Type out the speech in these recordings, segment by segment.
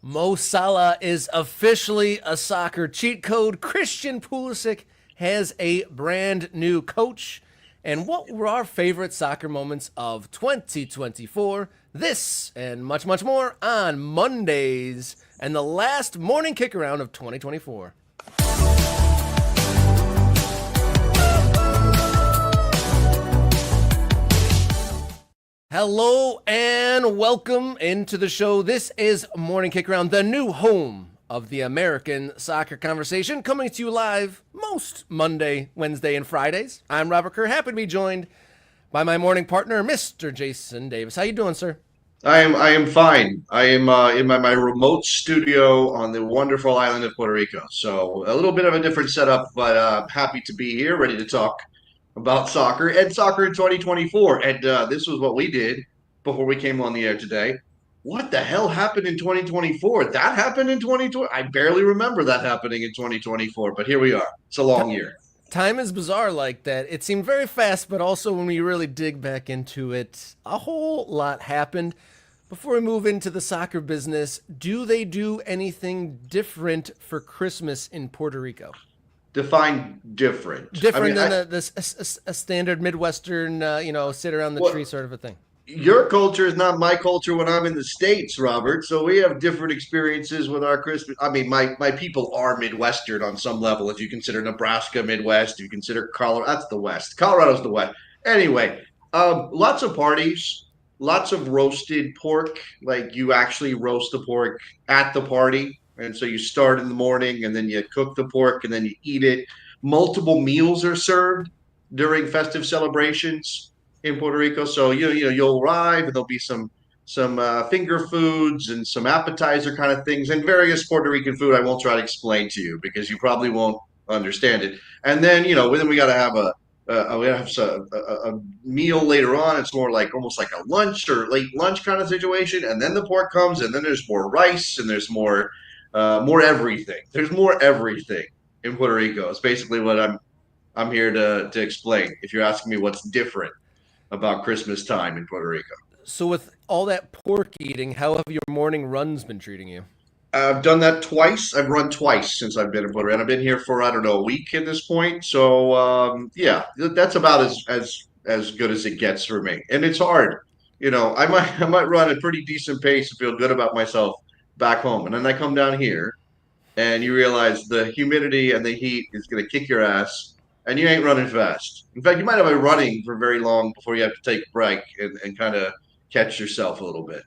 Mo Salah is officially a soccer cheat code. Christian Pulisic has a brand new coach. And what were our favorite soccer moments of 2024? This and much, much more on Mondays and the last morning kick around of 2024. Hello and welcome into the show. This is Morning Kick Around, the new home of the American soccer conversation, coming to you live most Monday, Wednesday, and Fridays. I'm Robert Kerr, happy to be joined by my morning partner, Mr. Jason Davis. How you doing, sir? I am fine. I am in my remote studio on the wonderful island of Puerto Rico. So a little bit of a different setup, but happy to be here, ready to talk about soccer and soccer in 2024. And this was what we did before we came on the air today. What the hell happened in 2024? That happened in 2020. I barely remember that happening in 2024, but here we are. It's a long year. Time is bizarre like that. It seemed very fast, but also when we really dig back into it, a whole lot happened. Before we move into the soccer business, do they do anything different for Christmas in Puerto Rico? Define different. Different than a standard Midwestern, sit around the Well, tree sort of a thing. your culture is not my culture when I'm in the States, Robert. So we have different experiences with our Christmas. I mean, my people are Midwestern on some level. If you consider Nebraska Midwest, you consider Colorado, that's the West. Colorado's the West. Anyway, lots of parties, lots of roasted pork. Like you actually roast the pork at the party. And so you start in the morning and then you cook the pork and then you eat it. Multiple meals are served during festive celebrations in Puerto Rico. So you'll arrive and there'll be some finger foods and some appetizer kind of things and various Puerto Rican food. I won't try to explain to you because you probably won't understand it. And then we got to have a meal later on. It's more like almost like a lunch or late lunch kind of situation. And then the pork comes, and then there's more rice and there's more everything. There's more everything in Puerto Rico. It's basically what I'm here to explain. If you're asking me what's different about Christmas time in Puerto Rico. So with all that pork eating, how have your morning runs been treating you? I've done that twice. I've run twice since I've been in Puerto Rico. And I've been here for, I don't know, a week at this point. So yeah, that's about as good as it gets for me. And it's hard. I might run a pretty decent pace and feel good about myself back home. And then I come down here and you realize the humidity and the heat is going to kick your ass, and you ain't running fast. In fact, you might have been running for very long before you have to take a break and kind of catch yourself a little bit.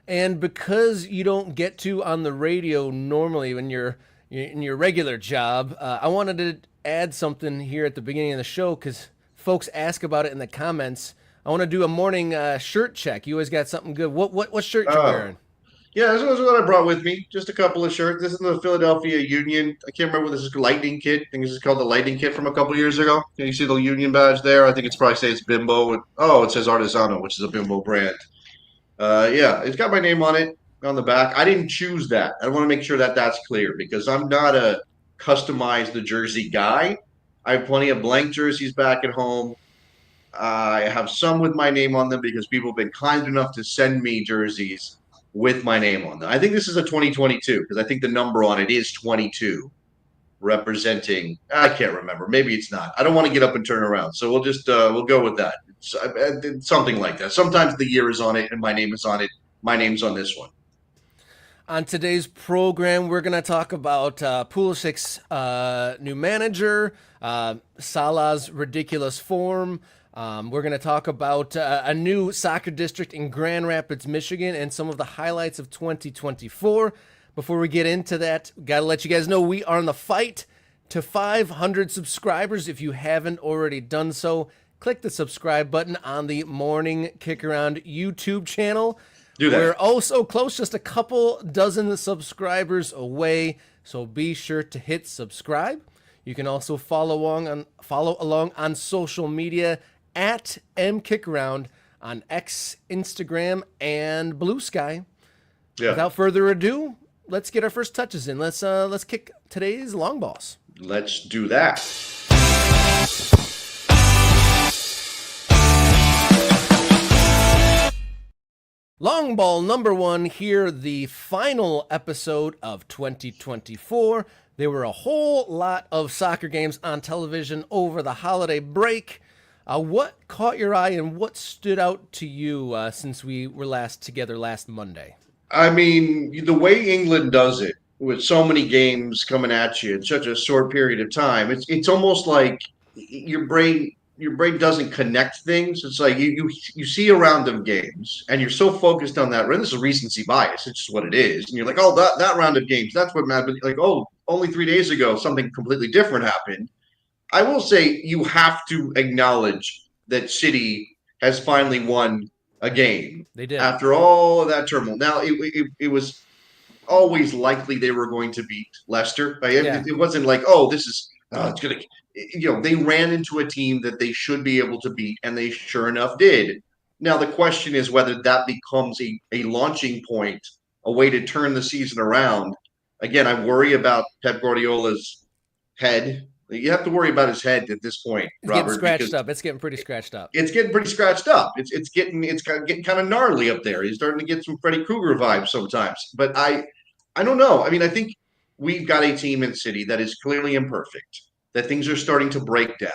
And because you don't get to on the radio normally when you're in your regular job, I wanted to add something here at the beginning of the show because folks ask about it in the comments. I want to do a morning shirt check. You always got something good. What shirt you Oh, wearing? yeah, this was what I brought with me. Just a couple of shirts. This is the Philadelphia Union. I can't remember what this is. Lightning Kit. I think this is called the Lightning Kit from a couple years ago. Can you see the Union badge there? I think it's probably say it's Bimbo. Oh, it says Artisano, which is a Bimbo brand. Yeah, it's got my name on it on the back. I didn't choose that. I want to make sure that that's clear because I'm not a customize the jersey guy. I have plenty of blank jerseys back at home. I have some with my name on them because people have been kind enough to send me jerseys with my name on them. I think this is a 2022 because I think the number on it is 22 representing. I can't remember. Maybe it's not. I don't want to get up and turn around. So we'll go with that. It's something like that. Sometimes the year is on it and my name is on it. My name's on this one. On today's program, we're going to talk about Pulisic's new manager, Salah's ridiculous form. We're going to talk about a new soccer district in Grand Rapids, Michigan, and some of the highlights of 2024. Before we get into that, got to let you guys know we are in the fight to 500 subscribers. If you haven't already done so, click the subscribe button on the Morning Kick Around YouTube channel. Do We're that. also close, just a couple dozen subscribers away, so be sure to hit subscribe. You can also follow along on social media at mkickaround on X, Instagram, and Blue Sky. Yeah. Without further ado, let's get our first touches in. Let's kick today's long balls. Let's do that. Long ball number one here, the final episode of 2024. There were a whole lot of soccer games on television over the holiday break. What caught your eye and what stood out to you since we were last together last Monday? I mean, the way England does it with so many games coming at you in such a short period of time, it's almost like your brain doesn't connect things. It's like you see a round of games and you're so focused on that. And this is recency bias. It's just what it is. And you're like, oh, that round of games, that's what mattered. Like, oh, only 3 days ago, something completely different happened. I will say you have to acknowledge that City has finally won a game They did. after all of that turmoil. Now, it was always likely they were going to beat Leicester. Right? Yeah. It wasn't like, oh, this is, it's going to, they ran into a team that they should be able to beat, and they sure enough did. Now, the question is whether that becomes a launching point, a way to turn the season around. Again, I worry about Pep Guardiola's head. You have to worry about his head at this point, It's getting Robert, scratched because up. It's getting pretty scratched up. it's getting pretty scratched up. It's getting kind of gnarly up there. He's starting to get some Freddy Krueger vibes sometimes. But I don't know. I mean, I think we've got a team in City that is clearly imperfect. That things are starting to break down.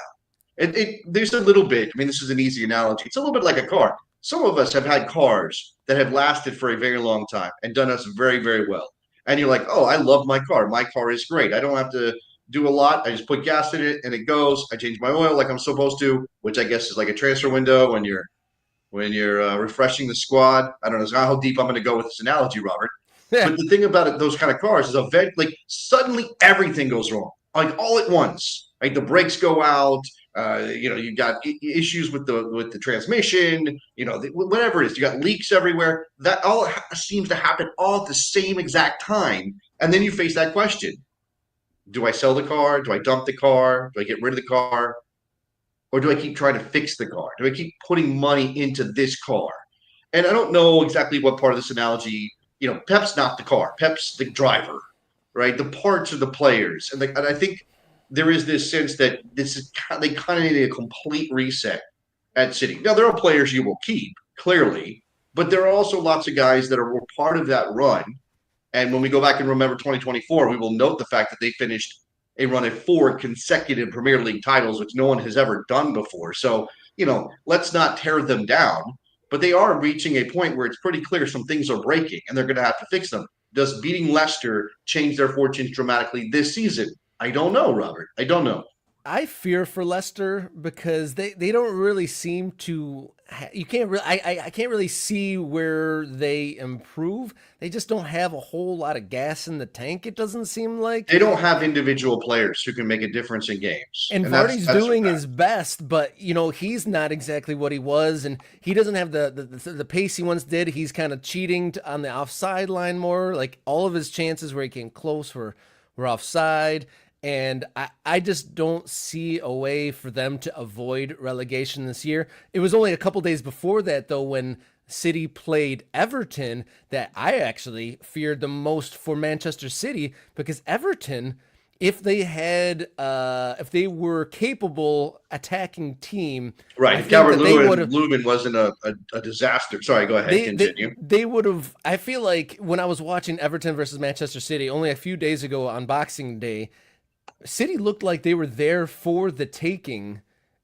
There's a little bit. I mean, this is an easy analogy. It's a little bit like a car. Some of us have had cars that have lasted for a very long time and done us very, very well. And you're like, oh, I love my car. My car is great. I don't have to do a lot. I just put gas in it and it goes. I change my oil like I'm supposed to, which I guess is like a transfer window when you're refreshing the squad. I don't know how deep I'm going to go with this analogy, Robert. Yeah. But the thing about it, those kind of cars is like suddenly everything goes wrong, like all at once. Like the brakes go out. You got issues with the transmission. Whatever it is, you got leaks everywhere. That all seems to happen all at the same exact time, and then you face that question: do I sell the car? Do I dump the car? Do I get rid of the car? Or do I keep trying to fix the car? Do I keep putting money into this car? And I don't know exactly what part of this analogy, Pep's not the car, Pep's the driver, right? The parts are the players. And I think there is this sense that they kind of need a complete reset at City. Now, there are players you will keep, clearly, but there are also lots of guys that were part of that run. And when we go back and remember 2024, we will note the fact that they finished a run at 4 consecutive Premier League titles, which no one has ever done before. So, let's not tear them down, but they are reaching a point where it's pretty clear some things are breaking and they're going to have to fix them. Does beating Leicester change their fortunes dramatically this season? I don't know, Robert. I don't know. I fear for Leicester because they don't really seem to. You can't really. I can't really see where they improve. They just don't have a whole lot of gas in the tank. It doesn't seem like. They don't have individual players who can make a difference in games, And and that's Vardy's that's a doing fact. his best, but he's not exactly what he was, and he doesn't have the pace he once did. He's kind of cheating on the offside line more. Like all of his chances where he came close were offside. And I just don't see a way for them to avoid relegation this year. It was only a couple days before that, though, when City played Everton, that I actually feared the most for Manchester City because Everton, if they were capable attacking team, Right. I If think Calvert that they would have Lewin wasn't a disaster. Sorry, go ahead. Continue. they would have. I feel like when I was watching Everton versus Manchester City only a few days ago on Boxing Day, City looked like they were there for the taking,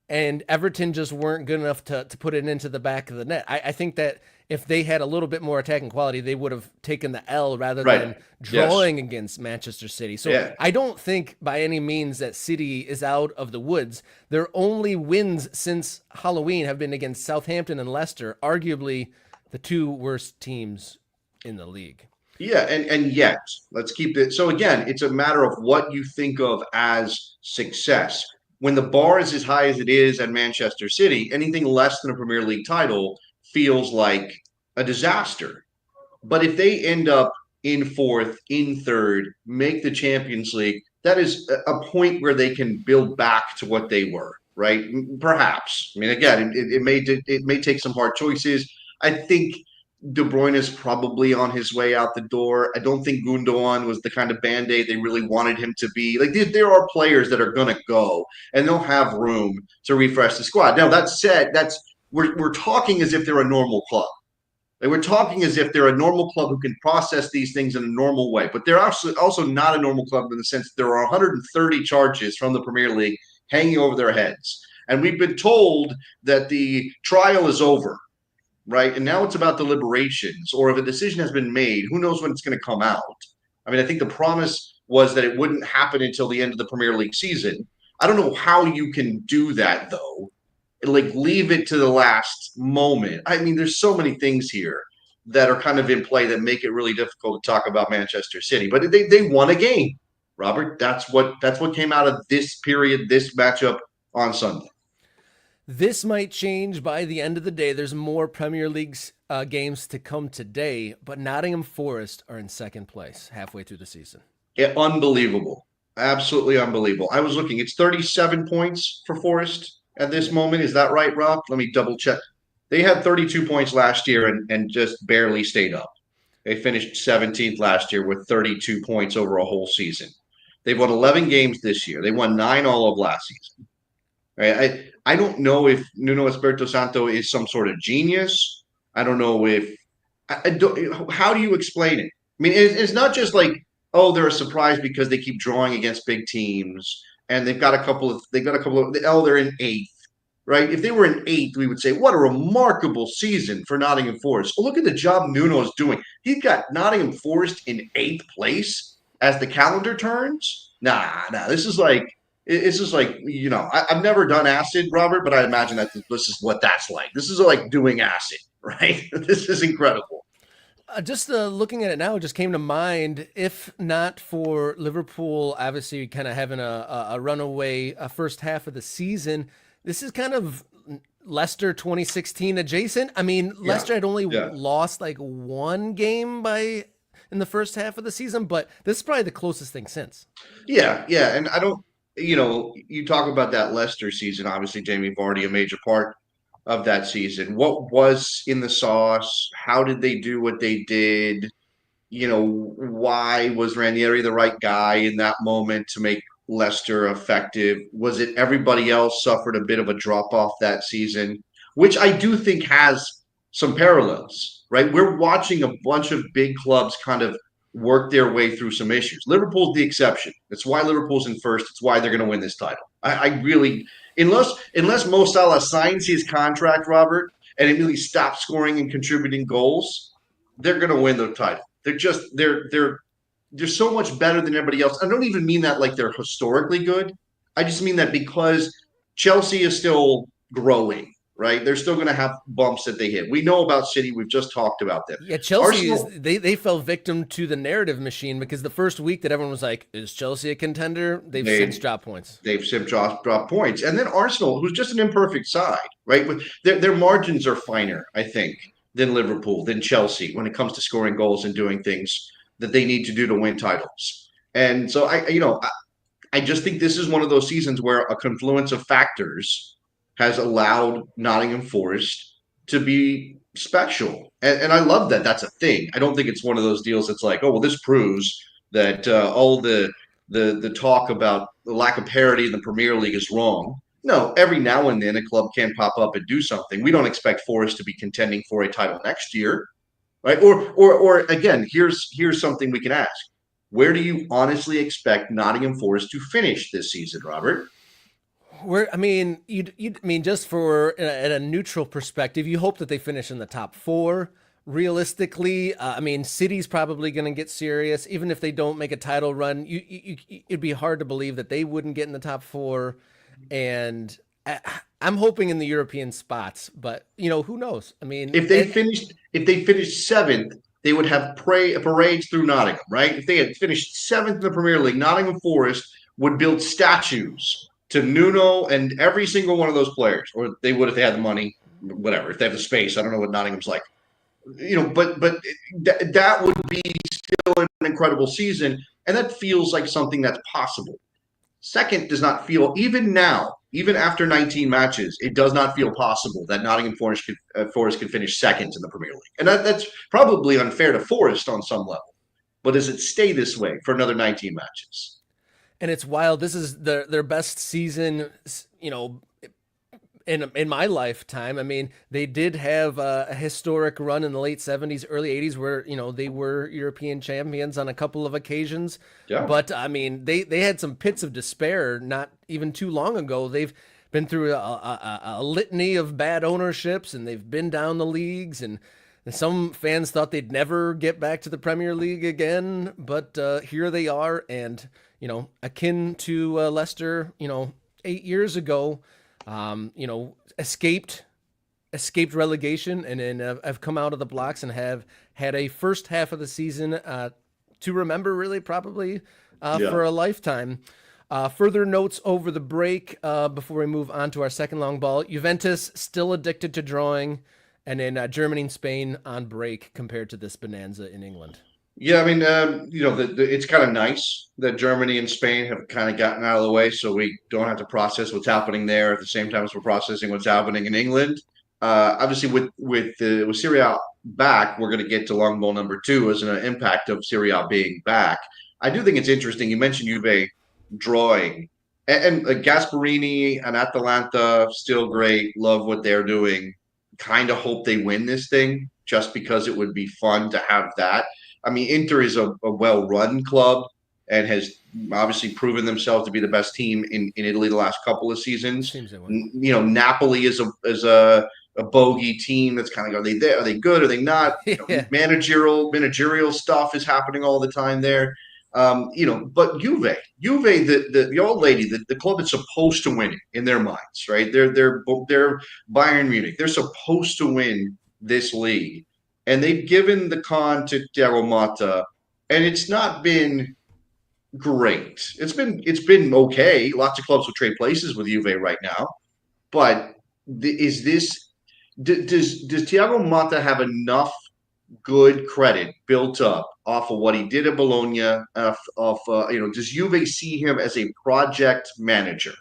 and Everton just weren't good enough to put it into the back of the net. I think that if they had a little bit more attacking quality, they would have taken the L rather than Right. Yes. drawing against Manchester City. So Yeah. I don't think by any means that City is out of the woods. Their only wins since Halloween have been against Southampton and Leicester, arguably the two worst teams in the league. Yeah, and yet, let's keep it. So again, it's a matter of what you think of as success. When the bar is as high as it is at Manchester City, anything less than a Premier League title feels like a disaster. But if they end up in fourth, in third, make the Champions League, that is a point where they can build back to what they were, right? Perhaps. I mean, again, it may take some hard choices. I think De Bruyne is probably on his way out the door. I don't think Gundogan was the kind of band-aid they really wanted him to be. Like there are players that are going to go, and they'll have room to refresh the squad. Now that said, we're talking as if they're a normal club. Like we're talking as if they're a normal club who can process these things in a normal way, but they're also not a normal club in the sense that there are 130 charges from the Premier League hanging over their heads. And we've been told that the trial is over, right? And now it's about deliberations, or if a decision has been made, who knows when it's going to come out? I mean, I think the promise was that it wouldn't happen until the end of the Premier League season. I don't know how you can do that, though, like leave it to the last moment. I mean, there's so many things here that are kind of in play that make it really difficult to talk about Manchester City. But they won a game, Robert. That's what came out of this period, this matchup on Sunday. This might change by the end of the day. There's more Premier League games to come today, but Nottingham Forest are in second place halfway through the season. Yeah, unbelievable. Absolutely unbelievable. I was looking, it's 37 points for Forest at this moment. Is that right, Rob? Let me double check. They had 32 points last year and just barely stayed up. They finished 17th last year with 32 points over a whole season. They've won 11 games this year. They won 9 all of last season. Right? I don't know if Nuno Espirito Santo is some sort of genius. I don't know if I don't, how do you explain it? I mean, it's not just like, oh, they're a surprise because they keep drawing against big teams and they're in eighth, right? If they were in eighth, we would say, what a remarkable season for Nottingham Forest. Oh, look at the job Nuno is doing. He's got Nottingham Forest in eighth place as the calendar turns. Nah, this is like, I've never done acid, Robert, but I imagine that this is what that's like. This is like doing acid, right? This is incredible. Just looking at it now, it just came to mind. If not for Liverpool, obviously kind of having a runaway first half of the season, this is kind of Leicester 2016 adjacent. I mean, Leicester had only Yeah. lost like one game in the first half of the season, but this is probably the closest thing since. Yeah. And I don't, you talk about that Leicester season, obviously, Jamie Vardy, a major part of that season. What was in the sauce? How did they do what they did? Why was Ranieri the right guy in that moment to make Leicester effective? Was it everybody else suffered a bit of a drop off that season, which I do think has some parallels, right? We're watching a bunch of big clubs kind of work their way through some issues. Liverpool's the exception. That's why Liverpool's in first. It's why they're going to win this title. I really, unless Mo Salah signs his contract, Robert, and immediately stops scoring and contributing goals, they're going to win the title. They're so much better than everybody else. I don't even mean that like they're historically good. I just mean that because Chelsea is still growing, right? They're still going to have bumps that they hit. We know about City. We've just talked about them. Yeah, Chelsea is Arsenal, they fell victim to the narrative machine because the first week that everyone was like, "Is Chelsea a contender?" They've since dropped points. they've dropped points, and then Arsenal, who's just an imperfect side, right? With their margins are finer, I think, than Liverpool, than Chelsea when it comes to scoring goals and doing things that they need to do to win titles. And so I just think this is one of those seasons where a confluence of factors has allowed Nottingham Forest to be special. And I love that that's a thing. I don't think it's one of those deals that's like, oh, well, this proves that all the talk about the lack of parity in the Premier League is wrong. No, every now and then a club can pop up and do something. We don't expect Forest to be contending for a title next year, right? Or again, here's something we can ask: where do you honestly expect Nottingham Forest to finish this season, Robert? I mean, I mean, just for at a neutral perspective, you hope that they finish in the top four. Realistically, I mean, City's probably going to get serious, even if they don't make a title run. It'd be hard to believe that they wouldn't get in the top four, and I'm hoping in the European spots. But who knows? I mean, If they finished seventh, they would have parades through Nottingham, right? If they had finished seventh in the Premier League, Nottingham Forest would build statues to Nuno and every single one of those players, or they would if they had the money, whatever. If they have the space, I don't know what Nottingham's like, but that would be still an incredible season, and that feels like something that's possible. Second does not feel, even now, even after 19 matches, it does not feel possible that Nottingham Forest could finish second in the Premier League. And that's probably unfair to Forest on some level. But does it stay this way for another 19 matches? and it's wild. This is their best season, in my lifetime. I mean, they did have a historic run in the late '70s, early '80s, where they were European champions on a couple of occasions. Yeah. But I mean, they had some pits of despair not even too long ago. They've been through a litany of bad ownerships, and they've been down the leagues, and some fans thought they'd never get back to the Premier League again. But here they are, and akin to Leicester, 8 years ago, escaped relegation, and then have come out of the blocks and have had a first half of the season to remember, really, probably Yeah. for a lifetime. Further notes over the break before we move on to our second long ball. Juventus still addicted to drawing, and then Germany and Spain on break compared to this bonanza in England. Yeah, I mean, it's kind of nice that Germany and Spain have kind of gotten out of the way, so we don't have to process what's happening there at the same time as we're processing what's happening in England. Obviously, with Serie A back, we're going to get to long ball number two as an impact of Serie A being back. I do think it's interesting. You mentioned Juve drawing, and Gasparini and Atalanta still great. Love what they're doing. Kind of hope they win this thing just because it would be fun to have that. I mean, Inter is a well-run club and has obviously proven themselves to be the best team in Italy the last couple of seasons. Seems that way. Napoli is a bogey team that's kind of, are they there? Are they good? Are they not? Yeah. Managerial stuff is happening all the time there. But Juve, the old lady, the club is supposed to win it in their minds, right? They're Bayern Munich. They're supposed to win this league, and they've given the con to Thiago Motta, and it's not been great. It's been okay. Lots of clubs will trade places with Juve right now, but is this does Thiago Motta have enough good credit built up off of what he did at Bologna? Does Juve see him as a project manager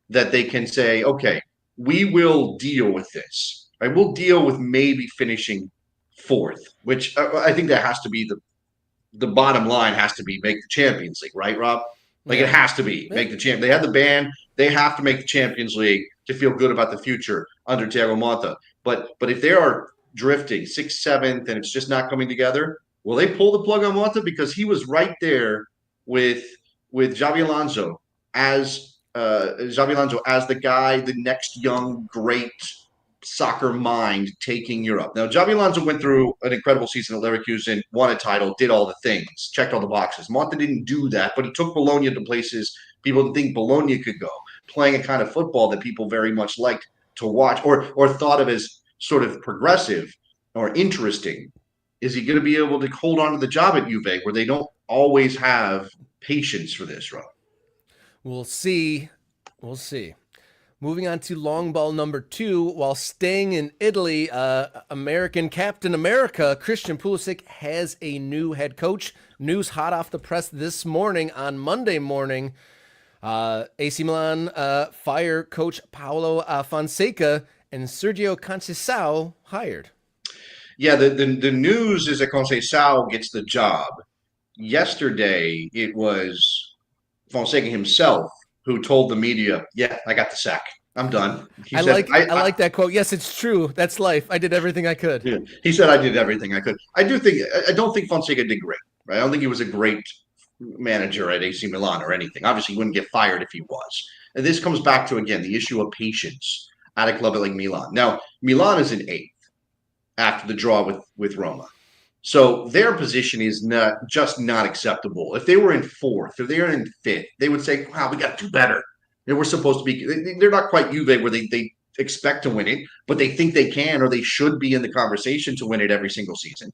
that they can say, okay, we will deal with this. Right? We'll deal with maybe finishing fourth, which I think that has to be the bottom line. Has to be make the Champions League, right, Rob? Like it has to be make the champ. They had the ban. They have to make the Champions League to feel good about the future under Thiago Motta. But if they are drifting sixth, seventh, and it's just not coming together, will they pull the plug on Motta? Because he was right there with Xabi Alonso as the guy, the next young great soccer mind taking Europe. Now, Xabi Alonso went through an incredible season at Leverkusen, won a title, did all the things, checked all the boxes. Motta didn't do that, but he took Bologna to places people didn't think Bologna could go, playing a kind of football that people very much liked to watch or thought of as sort of progressive or interesting. Is he going to be able to hold on to the job at Juve where they don't always have patience for this, Rob? We'll see. We'll see. Moving on to long ball number two, while staying in Italy, American Captain America, Christian Pulisic, has a new head coach. News hot off the press this morning on Monday morning. AC Milan fire coach Paulo Fonseca and Sergio Conceição hired. Yeah, the news is that Conceição gets the job. Yesterday, it was Fonseca himself who told the media, "Yeah, I got the sack. I'm done." I like that quote. Yes, it's true. That's life. I did everything I could. Yeah, he said, "I did everything I could." I don't think Fonseca did great. Right? I don't think he was a great manager at AC Milan or anything. Obviously, he wouldn't get fired if he was. And this comes back to again the issue of patience at a club like Milan. Now, Milan is in eighth after the draw with Roma. So their position is not acceptable. If they were in fourth, if they were in fifth, they would say, "Wow, we got to do better." And we're supposed to be. They're not quite Juve where they expect to win it, but they think they can or they should be in the conversation to win it every single season.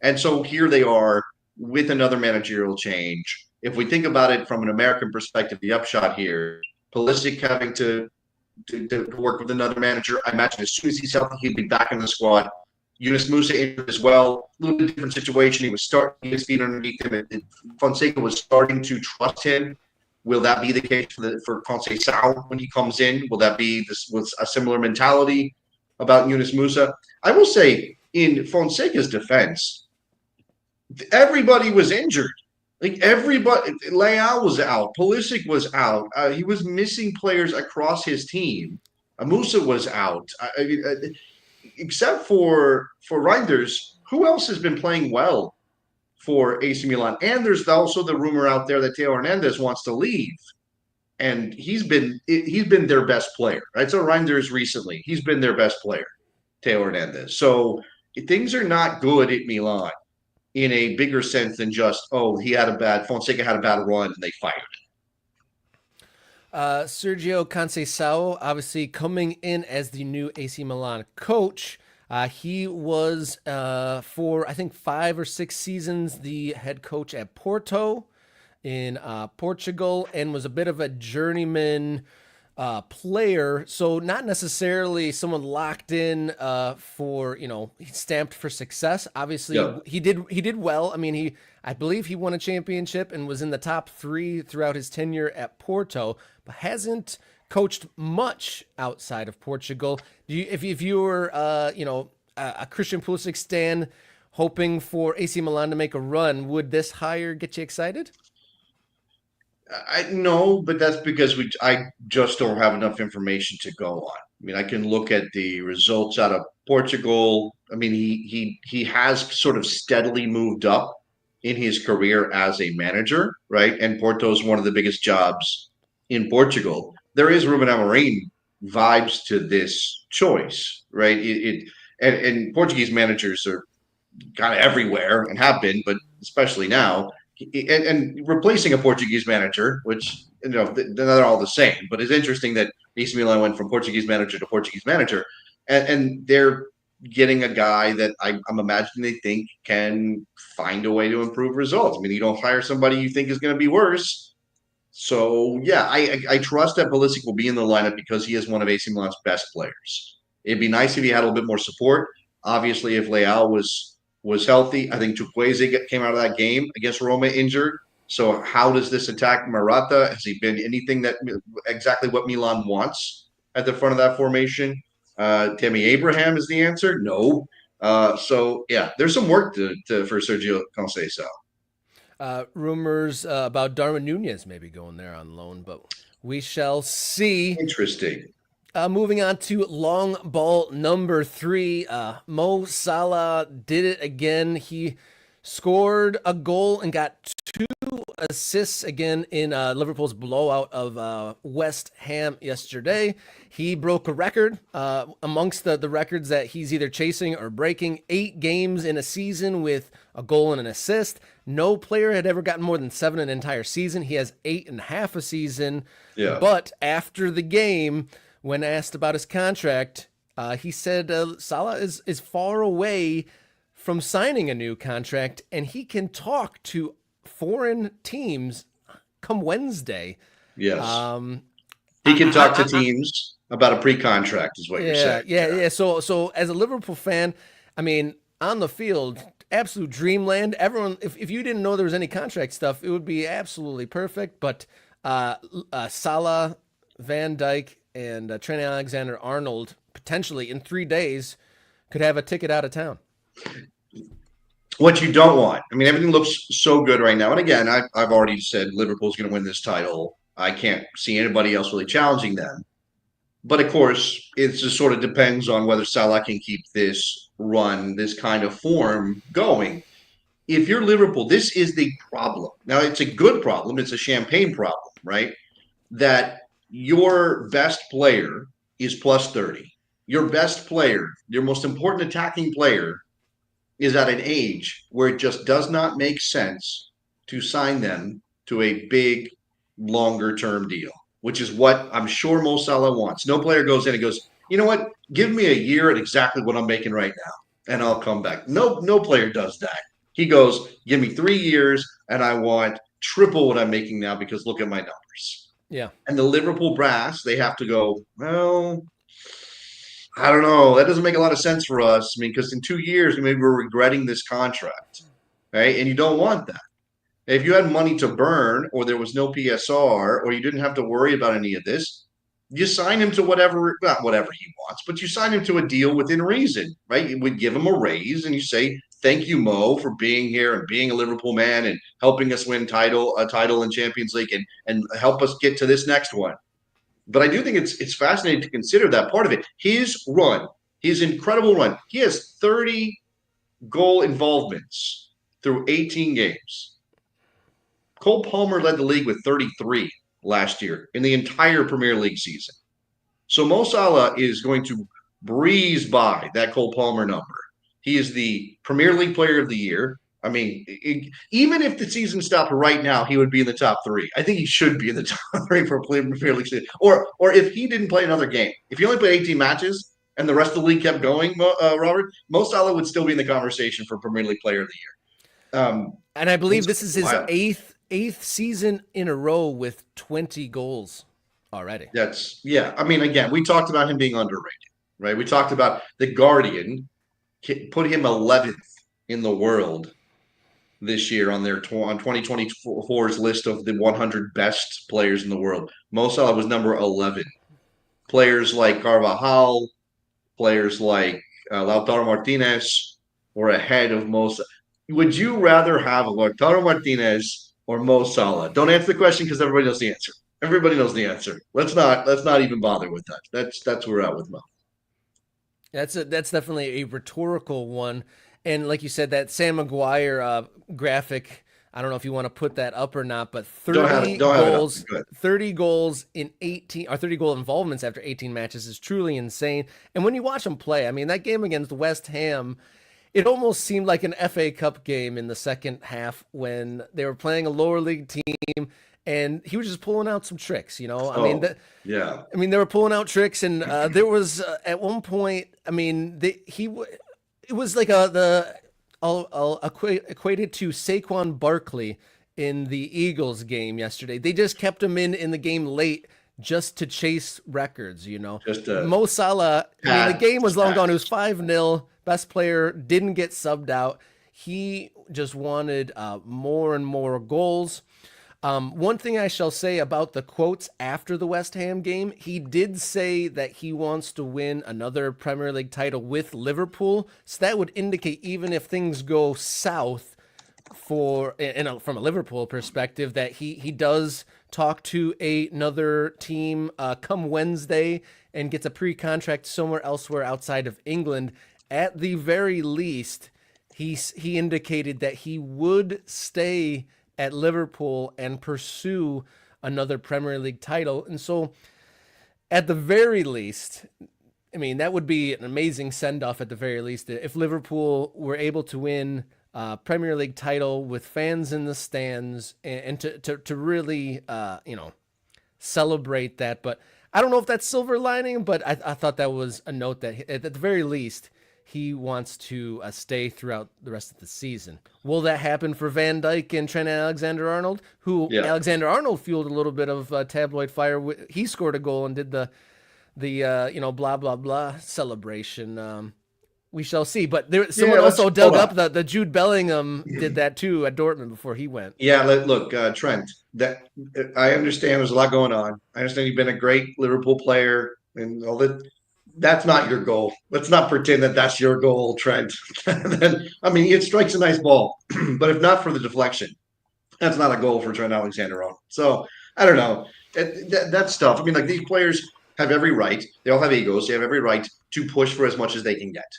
And so here they are with another managerial change. If we think about it from an American perspective, the upshot here, Pulisic having to work with another manager. I imagine as soon as he's healthy, he'd be back in the squad. Yunus Musa injured as well. A little bit different situation. He was starting his feet underneath him. And Fonseca was starting to trust him. Will that be the case for Conceição when he comes in? Will that be with a similar mentality about Yunus Musa? I will say, in Fonseca's defense, everybody was injured. Like everybody, Leao was out. Pulisic was out. He was missing players across his team. Musa was out. Except for Reinders, who else has been playing well for AC Milan? And there's also the rumor out there that Teo Hernandez wants to leave, and he's been their best player, right? So Reinders recently, he's been their best player, Teo Hernandez. So things are not good at Milan in a bigger sense than just, oh, Fonseca had a bad run and they fired him. Sergio Conceição, obviously coming in as the new AC Milan coach. He was, for I think 5 or 6 seasons, the head coach at Porto in Portugal, and was a bit of a journeyman player. So not necessarily someone locked in for, stamped for success. Obviously, Yeah. he did well. I mean, I believe he won a championship and was in the top 3 throughout his tenure at Porto, but hasn't coached much outside of Portugal. If you were a Christian Pulisic stan hoping for AC Milan to make a run, would this hire get you excited? I no, but that's because I just don't have enough information to go on. I mean, I can look at the results out of Portugal. I mean, he has sort of steadily moved up in his career as a manager, right? And Porto is one of the biggest jobs in Portugal. There is Ruben Amorim vibes to this choice, right? And Portuguese managers are kind of everywhere and have been, but especially now. And replacing a Portuguese manager, which they're all the same, but it's interesting that AC Milan went from Portuguese manager to Portuguese manager, and they're getting a guy that I'm imagining they think can find a way to improve results. I mean, you don't hire somebody you think is going to be worse. So yeah, I trust that Pulisic will be in the lineup because he is one of AC Milan's best players. It'd be nice if he had a little bit more support. Obviously, if Leao was healthy. I think Chukwueze came out of that game against Roma injured. So how does this attack Morata? Has he been anything that exactly what Milan wants at the front of that formation? Tammy Abraham is the answer. No. So yeah, there's some work for Sergio Conceição. Rumors about Darwin Nunez maybe going there on loan, but we shall see. Interesting. Moving on to long ball number 3, Mo Salah did it again. He scored a goal and got 2 assists again in Liverpool's blowout of West Ham yesterday. He broke a record amongst the records that he's either chasing or breaking. 8 games in a season with a goal and an assist. No player had ever gotten more than 7 in an entire season. He has 8.5 a season. Yeah. But after the game, when asked about his contract, he said Salah is far away from signing a new contract, and he can talk to foreign teams come Wednesday. Yes. He can talk to teams about a pre-contract, is what you're saying. Yeah. So as a Liverpool fan, I mean, on the field, absolute dreamland. Everyone, if you didn't know there was any contract stuff, it would be absolutely perfect. But Salah, Van Dijk, and Trent Alexander-Arnold potentially in 3 days could have a ticket out of town. What you don't want. I mean, everything looks so good right now. And again, I've already said Liverpool's going to win this title. I can't see anybody else really challenging them. But of course, it just sort of depends on whether Salah can keep this run, this kind of form going. If you're Liverpool, this is the problem. Now, it's a good problem. It's a champagne problem, right? That your best player is plus 30. Your best player, your most important attacking player, is at an age where it just does not make sense to sign them to a big, longer term deal, which is what I'm sure Mo Salah wants. No player goes in and goes, you know what? Give me a year at exactly what I'm making right now, and I'll come back. No player does that. He goes, give me 3 years, and I want triple what I'm making now because look at my numbers. Yeah. And the Liverpool brass, they have to go, well, I don't know. That doesn't make a lot of sense for us. I mean, because in 2 years, maybe we're regretting this contract, right? And you don't want that. If you had money to burn, or there was no PSR, or you didn't have to worry about any of this, you sign him to whatever, not whatever he wants, but you sign him to a deal within reason, right? You would give him a raise, and you say, "Thank you, Mo, for being here and being a Liverpool man and helping us win a title in Champions League, and help us get to this next one." But I do think it's fascinating to consider that part of it. His incredible run. He has 30 goal involvements through 18 games. Cole Palmer led the league with 33 last year in the entire Premier League season. So Mo Salah is going to breeze by that Cole Palmer number. He is the Premier League Player of the Year. I mean, even if the season stopped right now, he would be in the top three. I think he should be in the top three for Premier League season. Or if he didn't play another game, if he only played 18 matches and the rest of the league kept going, Robert, Mo Salah would still be in the conversation for Premier League Player of the Year. And I believe this is his wild. eighth season in a row with 20 goals already. I mean, again, we talked about him being underrated, right? We talked about the Guardian put him 11th in the world this year on their on 2024's list of the 100 best players in the world. Mo Salah was number 11. Players like Carvajal, players like Lautaro Martinez were ahead of Mo Salah. Would you rather have Lautaro Martinez or Mo Salah? Don't answer the question because everybody knows the answer. Everybody knows the answer. Let's not even bother with that. That's where we're at with Mo. That's definitely a rhetorical one. And like you said, that Sam Maguire graphic, I don't know if you want to put that up or not, but 30 goals, 30 goals in 18 or 30 goal involvements after 18 matches is truly insane. And when you watch him play, I mean, that game against West Ham, it almost seemed like an FA Cup game in the second half when they were playing a lower league team and he was just pulling out some tricks, you know. Yeah. I mean, they were pulling out tricks, and there was at one point. I mean, it was like I'll equate it to Saquon Barkley in the Eagles game yesterday. They just kept him in the game late just to chase records, you know. Mo Salah. I mean, the game was long gone. It was 5-0. Best player didn't get subbed out. He just wanted more and more goals. One thing I shall say about the quotes after the West Ham game, he did say that he wants to win another Premier League title with Liverpool. So that would indicate even if things go south from a Liverpool perspective, that he does talk to another team come Wednesday and gets a pre-contract somewhere elsewhere outside of England. At the very least, he indicated that he would stay at Liverpool and pursue another Premier League title. And so at the very least, I mean, that would be an amazing send-off at the very least. If Liverpool were able to win a Premier League title with fans in the stands and to really, celebrate that. But I don't know if that's silver lining, but I thought that was a note that at the very least, he wants to stay throughout the rest of the season. Will that happen for Van Dijk and Trent Alexander-Arnold? Alexander-Arnold fueled a little bit of tabloid fire. He scored a goal and did the blah blah blah celebration. We shall see. But someone also dug up the Jude Bellingham did that too at Dortmund before he went. Yeah, look, Trent. That I understand. There's a lot going on. I understand you've been a great Liverpool player and all that. That's not your goal. Let's not pretend that that's your goal, Trent. I mean, it strikes a nice ball, but if not for the deflection, that's not a goal for Trent Alexander-Arnold. So I don't know. That stuff. I mean, like these players have every right. They all have egos. They have every right to push for as much as they can get,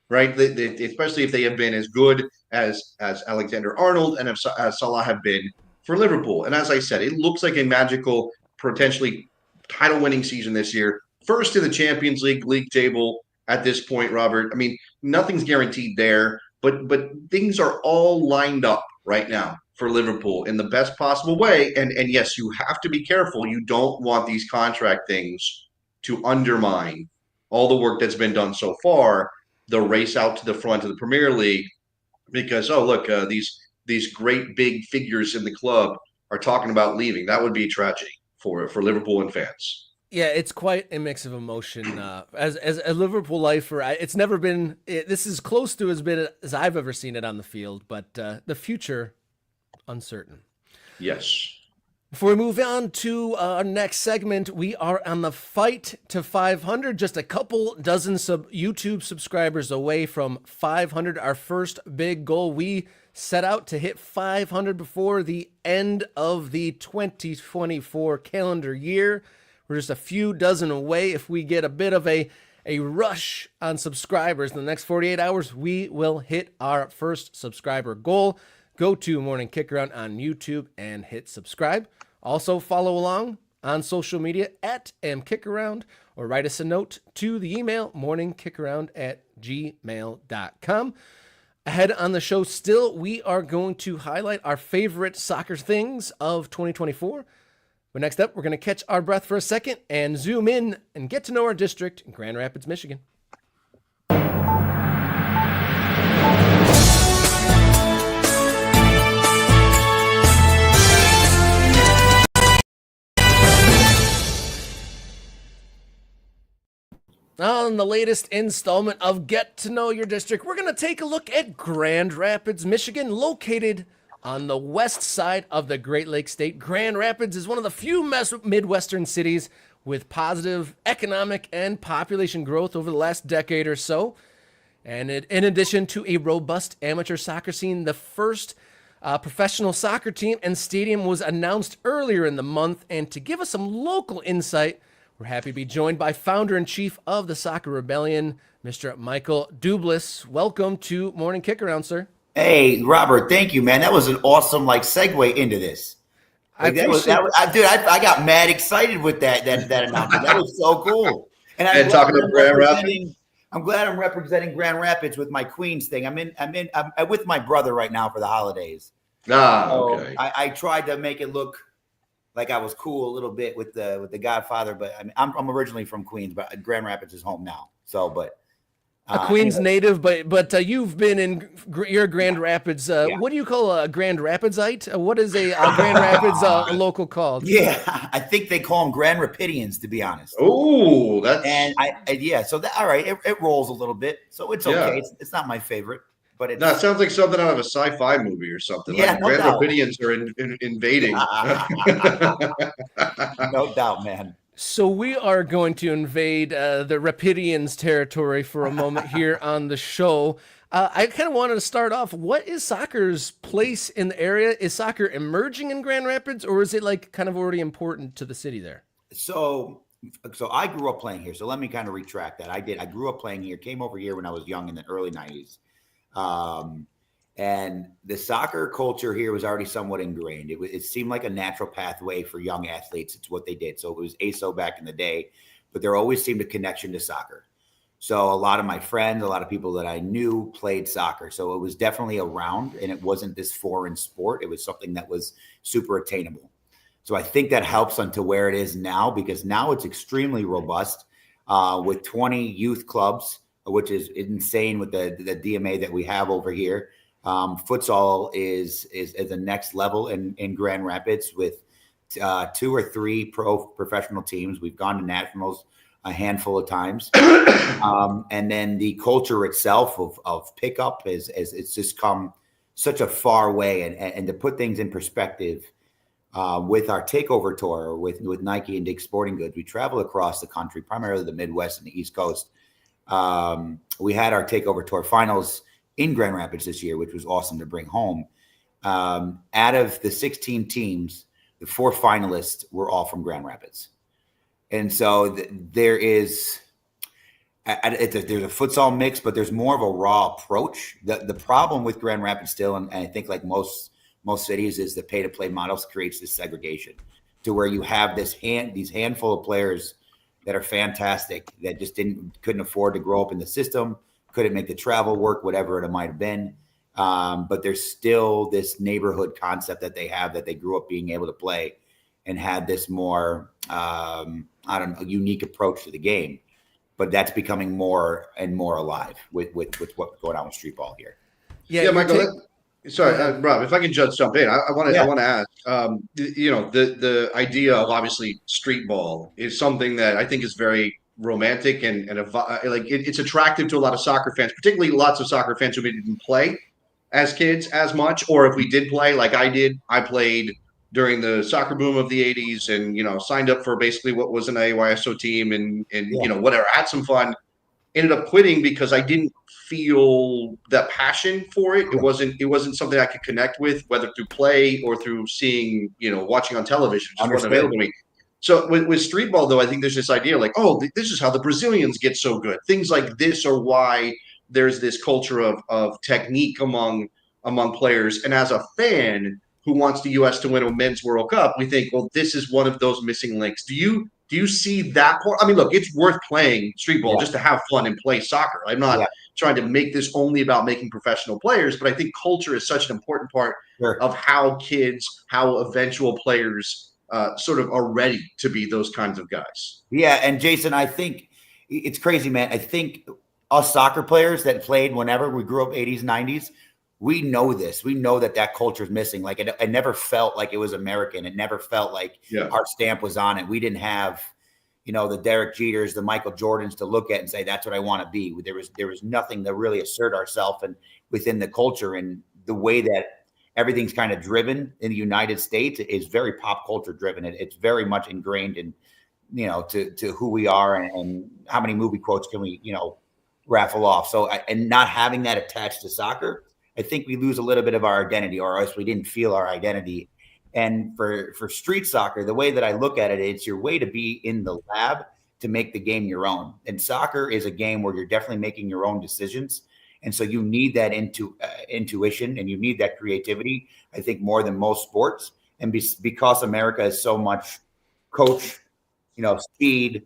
right? Especially if they have been as good as Alexander-Arnold and as Salah have been for Liverpool. And as I said, it looks like a magical, potentially title-winning season this year. First to the Champions League table at this point, Robert. I mean, nothing's guaranteed there, but things are all lined up right now for Liverpool in the best possible way. And yes, you have to be careful. You don't want these contract things to undermine all the work that's been done so far, the race out to the front of the Premier League, because, these great big figures in the club are talking about leaving. That would be a tragedy for Liverpool and fans. Yeah, it's quite a mix of emotion. As a Liverpool lifer, it's never been. This is close to as I've ever seen it on the field, but the future uncertain. Yes. Before we move on to our next segment, we are on the fight to 500, just a couple dozen YouTube subscribers away from 500. Our first big goal. We set out to hit 500 before the end of the 2024 calendar year. We're just a few dozen away. If we get a bit of a rush on subscribers in the next 48 hours, we will hit our first subscriber goal. Go to Morning Kickaround on YouTube and hit subscribe. Also, follow along on social media at mkickaround, or write us a note to the email morningkickaround@gmail.com. Ahead on the show still, we are going to highlight our favorite soccer things of 2024. But next up, we're going to catch our breath for a second and zoom in and get to know our district in Grand Rapids, Michigan. On the latest installment of Get to Know Your District, we're going to take a look at Grand Rapids, Michigan, located on the west side of the Great Lakes State. Grand Rapids is one of the few Midwestern cities with positive economic and population growth over the last decade or so. And in addition to a robust amateur soccer scene, the first professional soccer team and stadium was announced earlier in the month. And to give us some local insight, we're happy to be joined by founder and chief of the Soccer Rebellion, Mr. Michael Dublis. Welcome to Morning Kickaround, sir. Hey, Robert, thank you, man. That was an awesome segue into this. I got mad excited with that announcement. That was so cool. And talking about Grand Rapids, I'm glad I'm representing Grand Rapids with my Queens thing. I'm with my brother right now for the holidays. Okay. I tried to make it look like I was cool a little bit with the Godfather, but I'm originally from Queens, but Grand Rapids is home now. So, but a Queens native, but you've been in your Grand Rapids. Yeah. What do you call a Grand Rapidsite? What is a Grand Rapids local called? Yeah, I think they call them Grand Rapidians, to be honest. Oh, that's all right. It rolls a little bit, so it's okay. Yeah. It's not my favorite. But it sounds like something out of a sci-fi movie or something. Yeah, like Grand Rapidians are invading. No doubt, man. So we are going to invade the Rapidians territory for a moment here on the show. I kind of wanted to start off. What is soccer's place in the area? Is soccer emerging in Grand Rapids, or is it kind of already important to the city there? So I grew up playing here. So let me kind of retract that. I grew up playing here. Came over here when I was young in the early 90s. And the soccer culture here was already somewhat ingrained. It seemed like a natural pathway for young athletes. It's what they did. So it was ASO back in the day, but there always seemed a connection to soccer. So a lot of my friends, a lot of people that I knew played soccer. So it was definitely around, and it wasn't this foreign sport. It was something that was super attainable. So I think that helps onto where it is now, because now it's extremely robust with 20 youth clubs, which is insane with the DMA that we have over here. Futsal is the next level in Grand Rapids with 2 or 3 professional teams. We've gone to nationals a handful of times. And then the culture itself of pickup it's just come such a far way. And to put things in perspective, with our takeover tour with Nike and Dick's Sporting Goods, we travel across the country, primarily the Midwest and the East Coast. We had our takeover tour finals in Grand Rapids this year, which was awesome to bring home. Out of the 16 teams, the 4 finalists were all from Grand Rapids. And so there's a futsal mix, but there's more of a raw approach. The problem with Grand Rapids still, and I think like most cities, is the pay-to-play models creates this segregation to where you have these handful of players that are fantastic that just couldn't afford to grow up in the system, couldn't make the travel work, whatever it might have been. But there's still this neighborhood concept that they have, that they grew up being able to play and had this more, unique approach to the game. But that's becoming more and more alive with what's going on with street ball here. Yeah, Michael. Sorry, Rob, if I can just jump in, I want to ask, the idea of obviously street ball is something that I think is very romantic and it's attractive to a lot of soccer fans, particularly lots of soccer fans who maybe didn't play as kids as much, or if we did play like I did, I played during the soccer boom of the 80s and, signed up for basically what was an AYSO team and whatever, had some fun, ended up quitting because I didn't feel that passion for it. It wasn't something I could connect with, whether through play or through seeing, watching on television. It just wasn't available to me. So with street ball, though, I think there's this idea like, oh, this is how the Brazilians get so good. Things like this are why there's this culture of technique among players. And as a fan who wants the U.S. to win a men's World Cup, we think, well, this is one of those missing links. Do you see that part? I mean, look, it's worth playing street ball just to have fun and play soccer. I'm not trying to make this only about making professional players, but I think culture is such an important part of how kids, how eventual players sort of are ready to be those kinds of guys. Yeah, and Jason, I think it's crazy, man. I think us soccer players that played whenever we grew up, 80s, 90s, we know this. We know that culture is missing. Like it never felt like it was American. It never felt like our stamp was on it. We didn't have, the Derek Jeters, the Michael Jordans to look at and say, that's what I want to be. There was nothing to really assert ourselves and within the culture, and the way that everything's kind of driven in the United States is very pop culture driven. It's very much ingrained in, to who we are and how many movie quotes can we, raffle off. So, and not having that attached to soccer, I think we lose a little bit of our identity, or else we didn't feel our identity. And for street soccer, the way that I look at it, it's your way to be in the lab to make the game your own. And soccer is a game where you're definitely making your own decisions. And so you need that intuition, and you need that creativity, I think, more than most sports. And because America is so much coach, speed,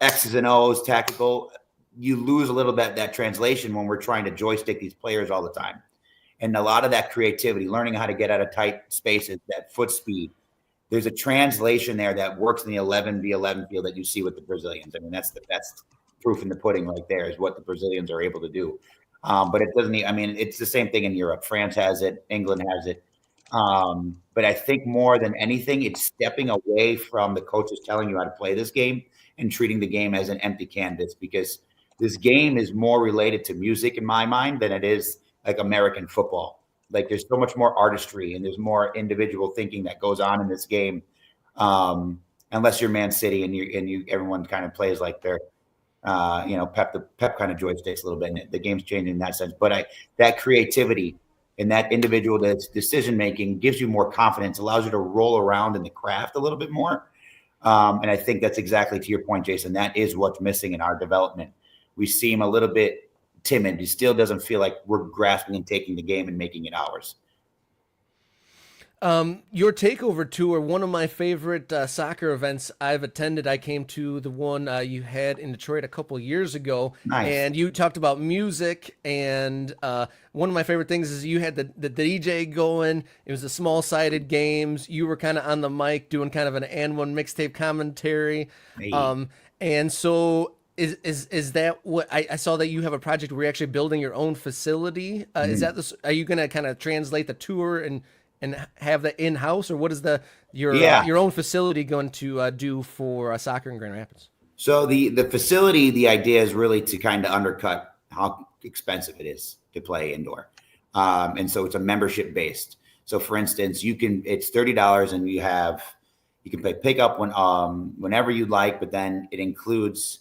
X's and O's, tactical, you lose a little bit that translation when we're trying to joystick these players all the time. And a lot of that creativity, learning how to get out of tight spaces, that foot speed, there's a translation there that works in the 11v11 field that you see with the Brazilians. I mean, that's proof in the pudding right there, is what the Brazilians are able to do. But it doesn't, it's the same thing in Europe. France has it, England has it. But I think more than anything, it's stepping away from the coaches telling you how to play this game and treating the game as an empty canvas, because this game is more related to music in my mind than it is like American football. Like there's so much more artistry and there's more individual thinking that goes on in this game. Unless you're Man City and everyone kind of plays like they're, Pep kind of joysticks a little bit, and the game's changing in that sense. But that creativity and that individual decision making gives you more confidence, allows you to roll around in the craft a little bit more. And I think that's exactly to your point, Jason. That is what's missing in our development. We seem a little bit timid. It still doesn't feel like we're grasping and taking the game and making it ours. Your takeover tour, one of my favorite soccer events I've attended. I came to the one you had in Detroit a couple years ago. Nice. And you talked about music, and one of my favorite things is you had the DJ going. It was the small-sided games. You were kind of on the mic doing kind of an and one mixtape commentary. Hey. And so is that what I saw that you have a project where you're actually building your own facility? Is that are you going to kind of translate the tour and have that in-house, or what is your own facility going to do for soccer in Grand Rapids? So the facility, the idea is really to kind of undercut how expensive it is to play indoor. And so it's a membership based. So for instance, it's $30 and you can play pickup whenever you'd like, but then it includes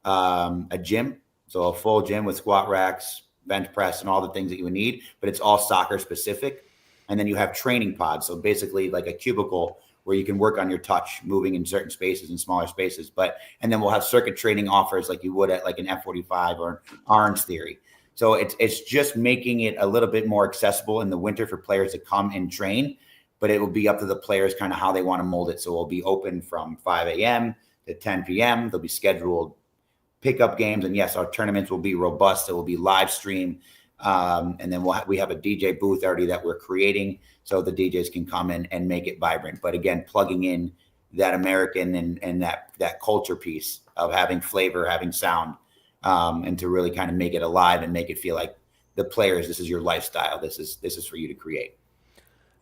a gym. So a full gym with squat racks, bench press, and all the things that you would need, but it's all soccer specific. And then you have training pods. So basically like a cubicle where you can work on your touch, moving in certain spaces and smaller spaces. And then we'll have circuit training offers like you would at like an F45 or Orange Theory. So it's just making it a little bit more accessible in the winter for players to come and train, but it will be up to the players kind of how they want to mold it. So we'll be open from 5 a.m. to 10 p.m. There'll be scheduled pickup games. And yes, our tournaments will be robust. It will be live stream. And then we have a DJ booth already that we're creating so the DJs can come in and make it vibrant. But again, plugging in that American and that culture piece of having flavor, having sound, and to really kind of make it alive and make it feel like the players, this is your lifestyle. This is for you to create.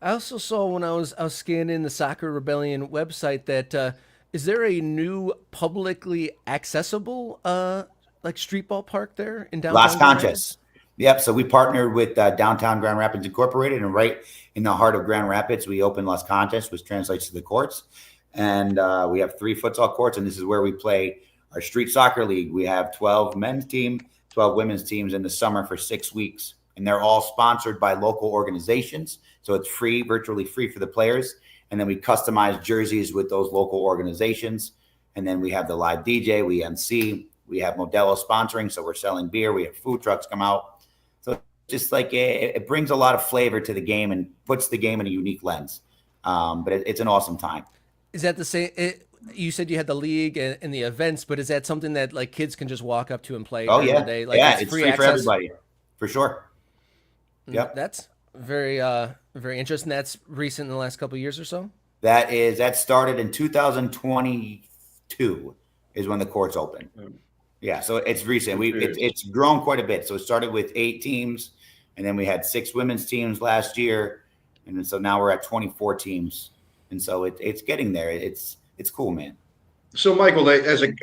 I also saw when I was scanning the Soccer Rebellion website that is there a new publicly accessible like street ball park there in downtown Las Conchas? Yep. So we partnered with Downtown Grand Rapids Incorporated, and right in the heart of Grand Rapids, we opened Las Conchas, which translates to the courts. And we have 3 futsal courts, and this is where we play our street soccer league. We have 12 men's team, 12 women's teams in the summer for 6 weeks, and they're all sponsored by local organizations. So it's free, virtually free for the players. And then we customize jerseys with those local organizations. And then we have the live DJ, we MC, we have Modelo sponsoring. So we're selling beer. We have food trucks come out. So just like it brings a lot of flavor to the game and puts the game in a unique lens. But it's an awesome time. Is that the same? You said you had the league and the events, but is that something that like kids can just walk up to and play? Oh yeah, the day? Like, yeah, it's free for everybody, for sure. Yep, that's very very interesting. That's recent in the last couple of years or so. That started in 2022 is when the courts opened. Yeah, so it's recent. It's grown quite a bit. So it started with 8 teams, and then we had 6 women's teams last year, and then so now we're at 24 teams, and so it's getting there. It's cool, man. So, Michael, as a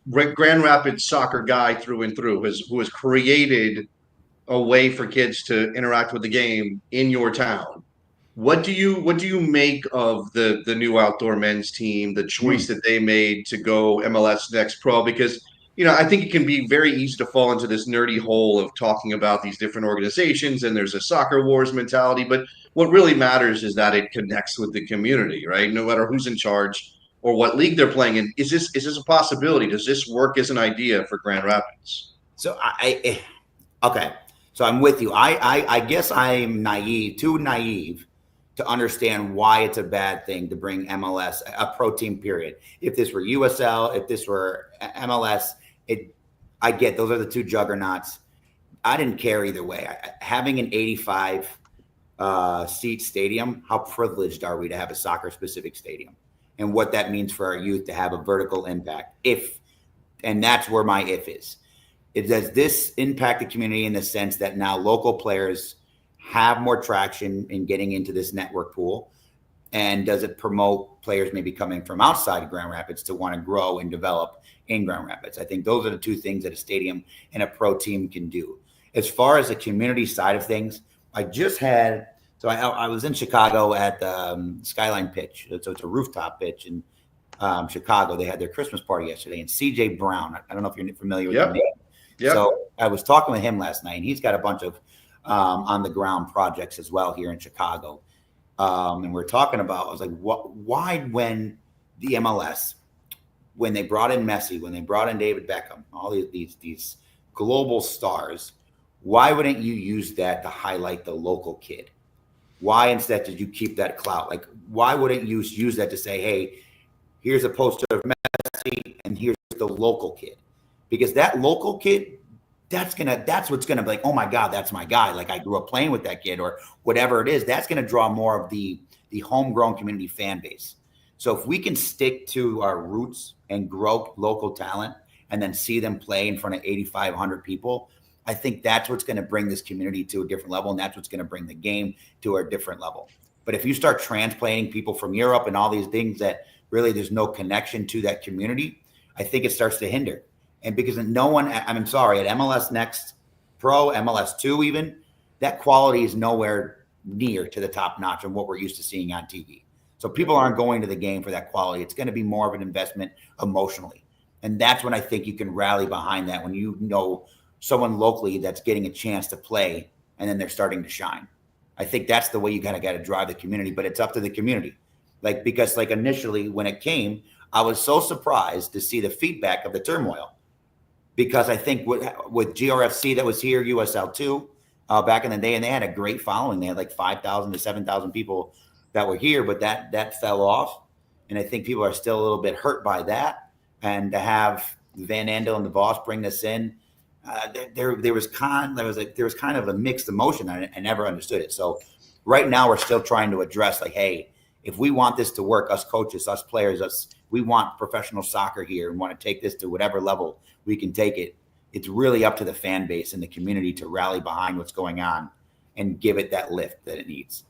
Grand Rapids soccer guy through and through, who has created a way for kids to interact with the game in your town, what do you make of the new outdoor men's team, the choice that they made to go MLS Next Pro? Because I think it can be very easy to fall into this nerdy hole of talking about these different organizations, and there's a soccer wars mentality. But what really matters is that it connects with the community, right? No matter who's in charge or what league they're playing in. Is this a possibility? Does this work as an idea for Grand Rapids? So okay. So I'm with you. I guess I'm too naive to understand why it's a bad thing to bring MLS, a pro team, period. If this were USL, if this were MLS, I get those are the two juggernauts. I didn't care either way. Having an 85 seat stadium, how privileged are we to have a soccer specific stadium, and what that means for our youth to have a vertical impact. And that's where my if is. Does this impact the community in the sense that now local players have more traction in getting into this network pool? And does it promote players maybe coming from outside of Grand Rapids to want to grow and develop in Grand Rapids? I think those are the two things that a stadium and a pro team can do. As far as the community side of things, I was in Chicago at the Skyline pitch. So it's a rooftop pitch in Chicago. They had their Christmas party yesterday, and CJ Brown, I don't know if you're familiar with the name. Yep. So I was talking with him last night, and he's got a bunch of on the ground projects as well here in Chicago. And we're talking about, I was like, why when the MLS, when they brought in Messi, when they brought in David Beckham, all these global stars, why wouldn't you use that to highlight the local kid? Why instead did you keep that clout? Like, why wouldn't you use that to say, hey, here's a poster of Messi and here's the local kid? Because that local kid, that's what's gonna be like, oh my God, that's my guy. Like, I grew up playing with that kid, or whatever it is. That's gonna draw more of the homegrown community fan base. So if we can stick to our roots and grow local talent and then see them play in front of 8,500 people, I think that's what's going to bring this community to a different level, and that's what's going to bring the game to a different level. But if you start transplanting people from Europe and all these things that really there's no connection to that community, I think it starts to hinder. And because no one, I'm sorry, at MLS Next Pro, MLS 2 even, that quality is nowhere near to the top notch of what we're used to seeing on TV. So people aren't going to the game for that quality. It's going to be more of an investment emotionally. And that's when I think you can rally behind that, when you know someone locally that's getting a chance to play and then they're starting to shine. I think that's the way you kind of got to drive the community, but it's up to the community. Because initially when it came, I was so surprised to see the feedback of the turmoil. Because I think with GRFC that was here, USL2 back in the day, and they had a great following. They had like 5,000 to 7,000 people that were here, but that fell off. And I think people are still a little bit hurt by that. And to have Van Andel and the Boss bring this in, there was kind of a mixed emotion. I never understood it. So right now we're still trying to address like, hey, if we want this to work, us coaches, us players, we want professional soccer here and want to take this to whatever level we can take it. It's really up to the fan base and the community to rally behind what's going on and give it that lift that it needs.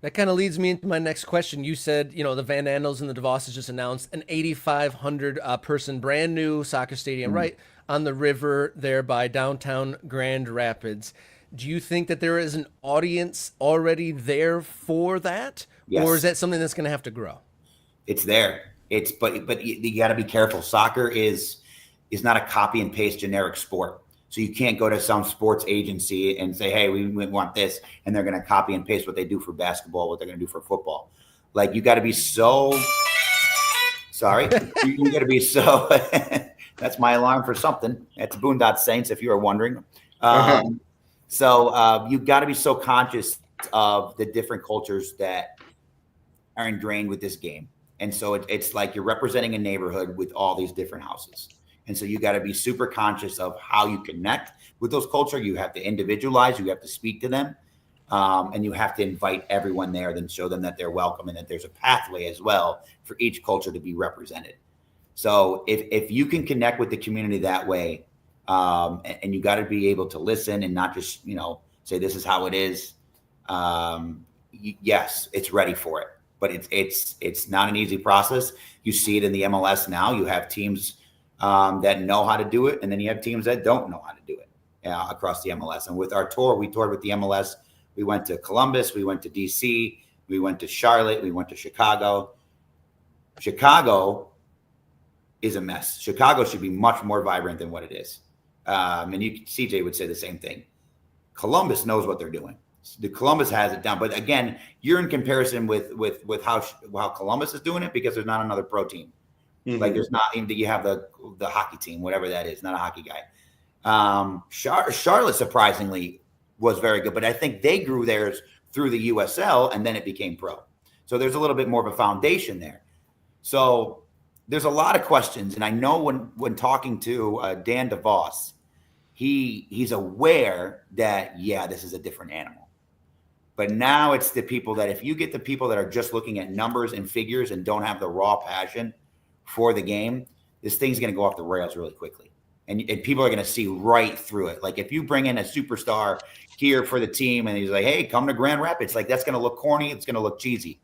That kind of leads me into my next question. You said, the Van Andels and the DeVosses just announced an 8,500 person brand new soccer stadium right on the river there by downtown Grand Rapids. Do you think that there is an audience already there for that? Yes. Or is that something that's going to have to grow? It's there. But you got to be careful. Soccer is not a copy and paste generic sport. So you can't go to some sports agency and say, hey, we want this, and they're going to copy and paste what they do for basketball, what they're going to do for football. Like you got to be so sorry. You got to be so. That's my alarm for something. That's Boondock Saints, if you were wondering. So you've got to be so conscious of the different cultures that are ingrained with this game. And so it's like you're representing a neighborhood with all these different houses. And so you got to be super conscious of how you connect with those culture. You have to individualize, you have to speak to them. And you have to invite everyone there, then show them that they're welcome and that there's a pathway as well for each culture to be represented. So if you can connect with the community that way, and you got to be able to listen and not just, say this is how it is. Yes, it's ready for it, but it's not an easy process. You see it in the MLS now. You have teams that know how to do it, and then you have teams that don't know how to do it across the MLS. And with our tour, we toured with the MLS. We went to Columbus, we went to DC, we went to Charlotte, we went to Chicago. Chicago is a mess. Chicago should be much more vibrant than what it is. And CJ would say the same thing. Columbus knows what they're doing. The Columbus has it down. But again, you're in comparison with how Columbus is doing it because there's not another pro team. Mm-hmm. Like there's not, you have the hockey team, whatever that is, not a hockey guy. Charlotte surprisingly was very good, but I think they grew theirs through the USL and then it became pro. So there's a little bit more of a foundation there. So there's a lot of questions. And I know when talking to Dan DeVos, he's aware that, this is a different animal. But now it's the people that if you get the people that are just looking at numbers and figures and don't have the raw passion for the game, this thing's going to go off the rails really quickly. And people are going to see right through it. Like if you bring in a superstar here for the team and he's like, hey, come to Grand Rapids, like that's going to look corny. It's going to look cheesy.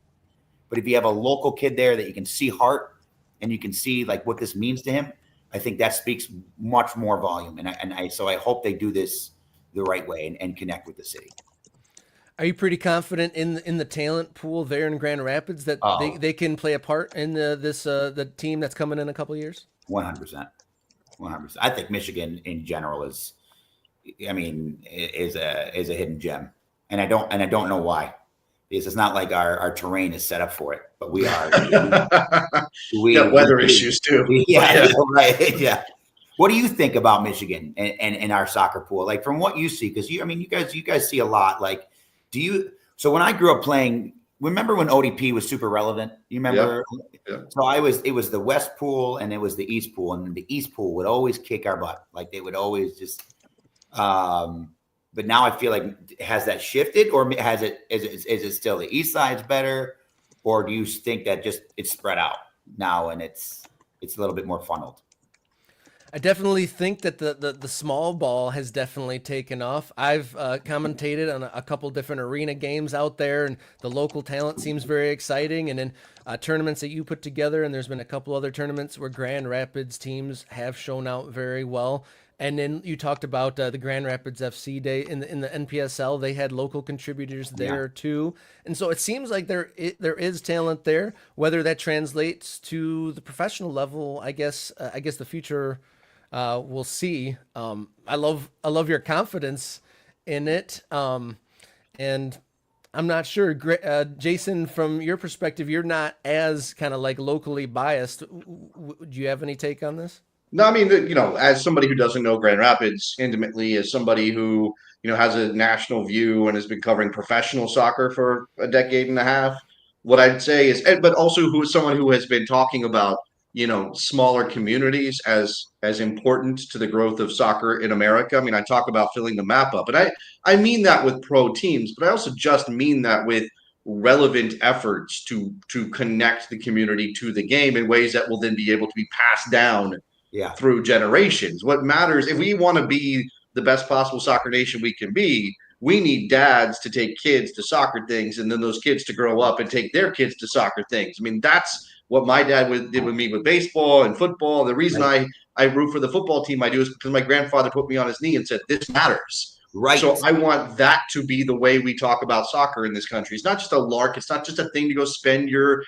But if you have a local kid there that you can see heart and you can see like what this means to him, I think that speaks much more volume. So I hope they do this the right way and connect with the city. Are you pretty confident in the talent pool there in Grand Rapids that they can play a part in the team that's coming in a couple of years? 100%. 100%. I think Michigan in general is a hidden gem, and I don't know why, because it's not like our terrain is set up for it, but we are. We got weather issues too. Right. Yeah. What do you think about Michigan and our soccer pool? Like from what you see, because you guys see a lot. Like, so when I grew up playing. Remember when ODP was super relevant? You remember? Yeah. So it was the West pool and it was the East pool, and the East pool would always kick our butt. Like they would always just. But now I feel like has that shifted, or is it still the East side's better, or do you think that just it's spread out now and it's a little bit more funneled? I definitely think that the small ball has definitely taken off. I've commentated on a couple different arena games out there, and the local talent seems very exciting. And then tournaments that you put together, and there's been a couple other tournaments where Grand Rapids teams have shown out very well. And then you talked about the Grand Rapids FC day in the NPSL. They had local contributors there too, and so it seems like there is talent there. Whether that translates to the professional level, I guess the future. We'll see. I love your confidence in it. And I'm not sure, Jason, from your perspective, you're not as kind of like locally biased. Do you have any take on this? No, I mean, as somebody who doesn't know Grand Rapids intimately, as somebody who, has a national view and has been covering professional soccer for a decade and a half, what I'd say is, but also who is someone who has been talking about, smaller communities as important to the growth of soccer in America. I mean, I talk about filling the map up, but I mean that with pro teams, but I also just mean that with relevant efforts to connect the community to the game in ways that will then be able to be passed down through generations. What matters, if we want to be the best possible soccer nation we can be, we need dads to take kids to soccer things, and then those kids to grow up and take their kids to soccer things. I mean, that's what my dad did with me with baseball and football. The reason I root for the football team I do is because my grandfather put me on his knee and said, this matters. Right. So I want that to be the way we talk about soccer in this country. It's not just a lark. It's not just a thing to go spend your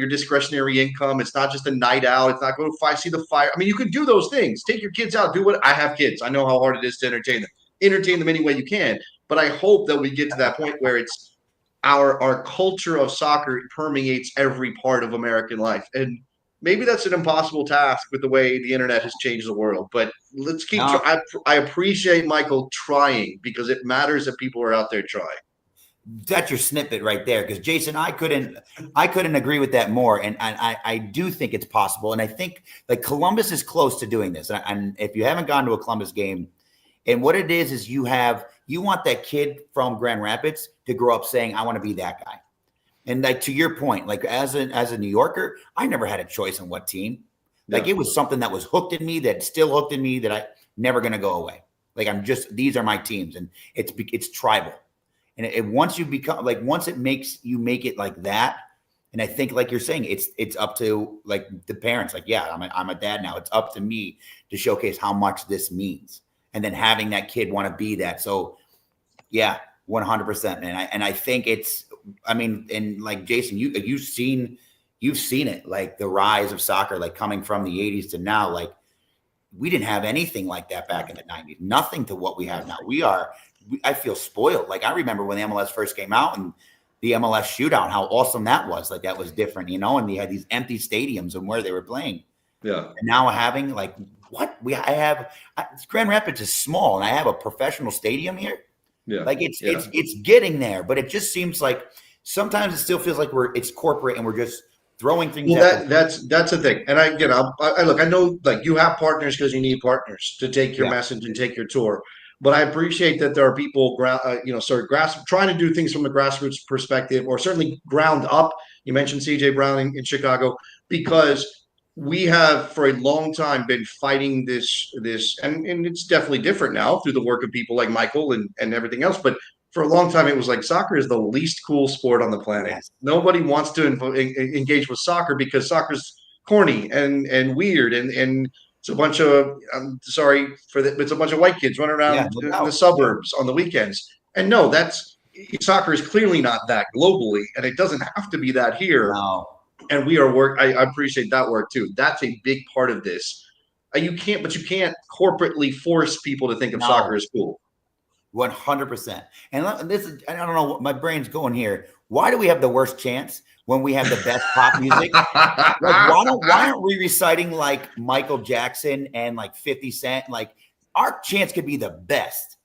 discretionary income. It's not just a night out. It's not go to see the fire. I mean, you can do those things. Take your kids out. Do what I have kids. I know how hard it is to entertain them. Entertain them any way you can. But I hope that we get to that point where it's our culture of soccer permeates every part of American life. And maybe that's an impossible task with the way the internet has changed the world. But let's keep. No, I appreciate Michael trying, because it matters that people are out there trying. that's your snippet right there. Because Jason, I couldn't agree with that more. And I do think it's possible. And I think like Columbus is close to doing this. And if you haven't gone to a Columbus game, and what it is you want that kid from Grand Rapids to grow up saying, I want to be that guy. And like to your point, like as a New Yorker, I never had a choice on what team. Like it was something that was hooked in me, that still hooked in me, that I never going to go away. Like these are my teams, and it's tribal. And once you become like, once it makes you make it like that. And I think, like you're saying, it's up to like the parents. Like, yeah, I'm a dad now. It's up to me to showcase how much this means, and then having that kid want to be that. So, yeah, 100%, man. And I think and like Jason, you've seen it, like the rise of soccer, like coming from the 80s to now. Like we didn't have anything like that back in the 90s. Nothing to what we have now. I feel spoiled. Like I remember when the MLS first came out and the MLS shootout, how awesome that was. Like that was different, and we had these empty stadiums and where they were playing. Yeah. And now having like Grand Rapids is small, and I have a professional stadium here. Yeah. Like it's getting there, but it just seems like sometimes it still feels like it's corporate and we're just throwing things. Well, that's the thing. And I look, I know like you have partners because you need partners to take your message and take your tour. But I appreciate that there are people, trying to do things from the grassroots perspective, or certainly ground up. You mentioned CJ Brown in Chicago, because we have for a long time been fighting this, and it's definitely different now through the work of people like Michael and everything else. But for a long time, it was like soccer is the least cool sport on the planet. Yes. Nobody wants to engage with soccer because soccer's corny and weird, and it's a bunch of, I'm sorry for that, but it's a bunch of white kids running around in the suburbs on the weekends. And no, soccer is clearly not that globally, and it doesn't have to be that here. No. And I appreciate that work too. That's a big part of this. You can't corporately force people to think of soccer as cool. 100%. And this is, I don't know what my brain's going here. Why do we have the worst chance when we have the best pop music? Like, why aren't we reciting like Michael Jackson and like 50 Cent? Like our chance could be the best.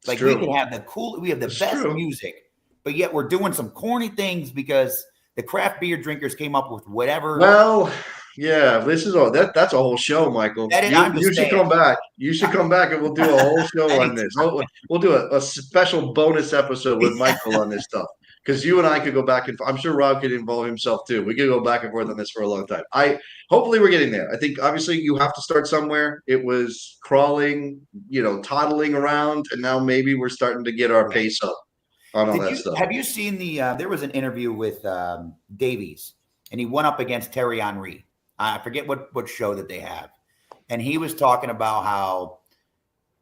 Like we could have we have the best music, but yet we're doing some corny things because the craft beer drinkers came up with whatever. Well, yeah, this is that's a whole show, Michael. You should come back. You should come back, and we'll do a whole show on this. We'll do a special bonus episode with Michael on this stuff, because you and I could go back, and I'm sure Rob could involve himself too. We could go back and forth on this for a long time. Hopefully we're getting there. I think obviously you have to start somewhere. It was crawling, toddling around, and now maybe we're starting to get our pace up on all that stuff. Have you seen there was an interview with Davies, and he went up against Terry Henry. I forget what show that they have. And he was talking about how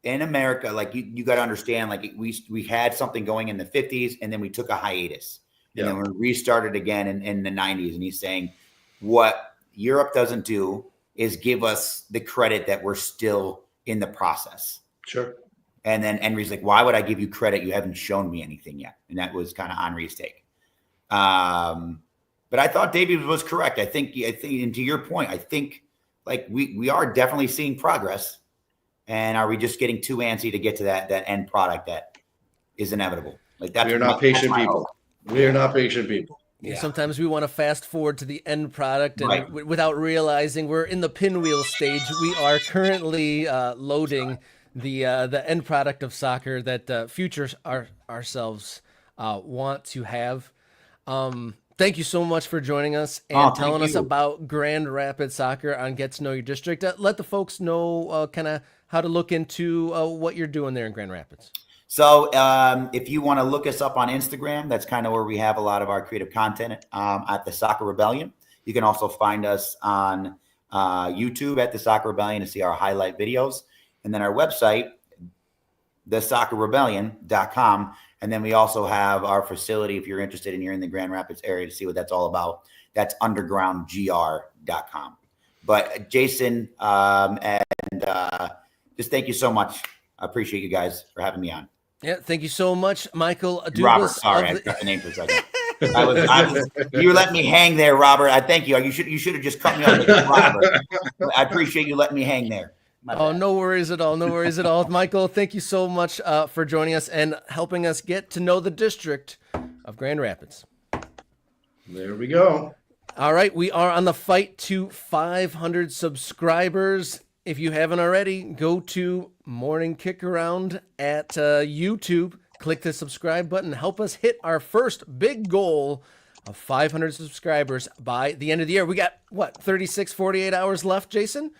in America, like you got to understand, like we had something going in the 50s, and then we took a hiatus. And then we restarted again in the 90s. And he's saying what Europe doesn't do is give us the credit that we're still in the process. Sure. And then Henry's like, why would I give you credit? You haven't shown me anything yet. And that was kind of Henry's take. But I thought Davies was correct. I think, and to your point, I think like we are definitely seeing progress. And are we just getting too antsy to get to that end product that is inevitable? Like we're not patient people. We're not patient people. Yeah. Sometimes we want to fast forward to the end product, and without realizing we're in the pinwheel stage. We are currently loading the end product of soccer that futures ourselves want to have. Thank you so much for joining us and telling us about Grand Rapids Soccer on Get to Know Your District. Let the folks know kind of how to look into what you're doing there in Grand Rapids. So if you want to look us up on Instagram, that's kind of where we have a lot of our creative content at the Soccer Rebellion. You can also find us on YouTube at the Soccer Rebellion to see our highlight videos. And then our website, thesoccerrebellion.com. And then we also have our facility, if you're interested and you're in the Grand Rapids area to see what that's all about. That's undergroundgr.com. But Jason, and just thank you so much. I appreciate you guys for having me on. Yeah, thank you so much, Michael Robert, Dubas sorry, of I the. got the name for a second. You let me hang there, Robert. I thank you. You should have just cut me off as Robert. I appreciate you letting me hang there. My Oh, bad. no worries at all. No worries at all. Michael, thank you so much for joining us and helping us get to know the district of Grand Rapids. There we go. All right, we are on the fight to 500 subscribers. If you haven't already, go to Morning Kickaround at YouTube. Click the subscribe button. Help us hit our first big goal of 500 subscribers by the end of the year. We got, 36, 48 hours left, Jason?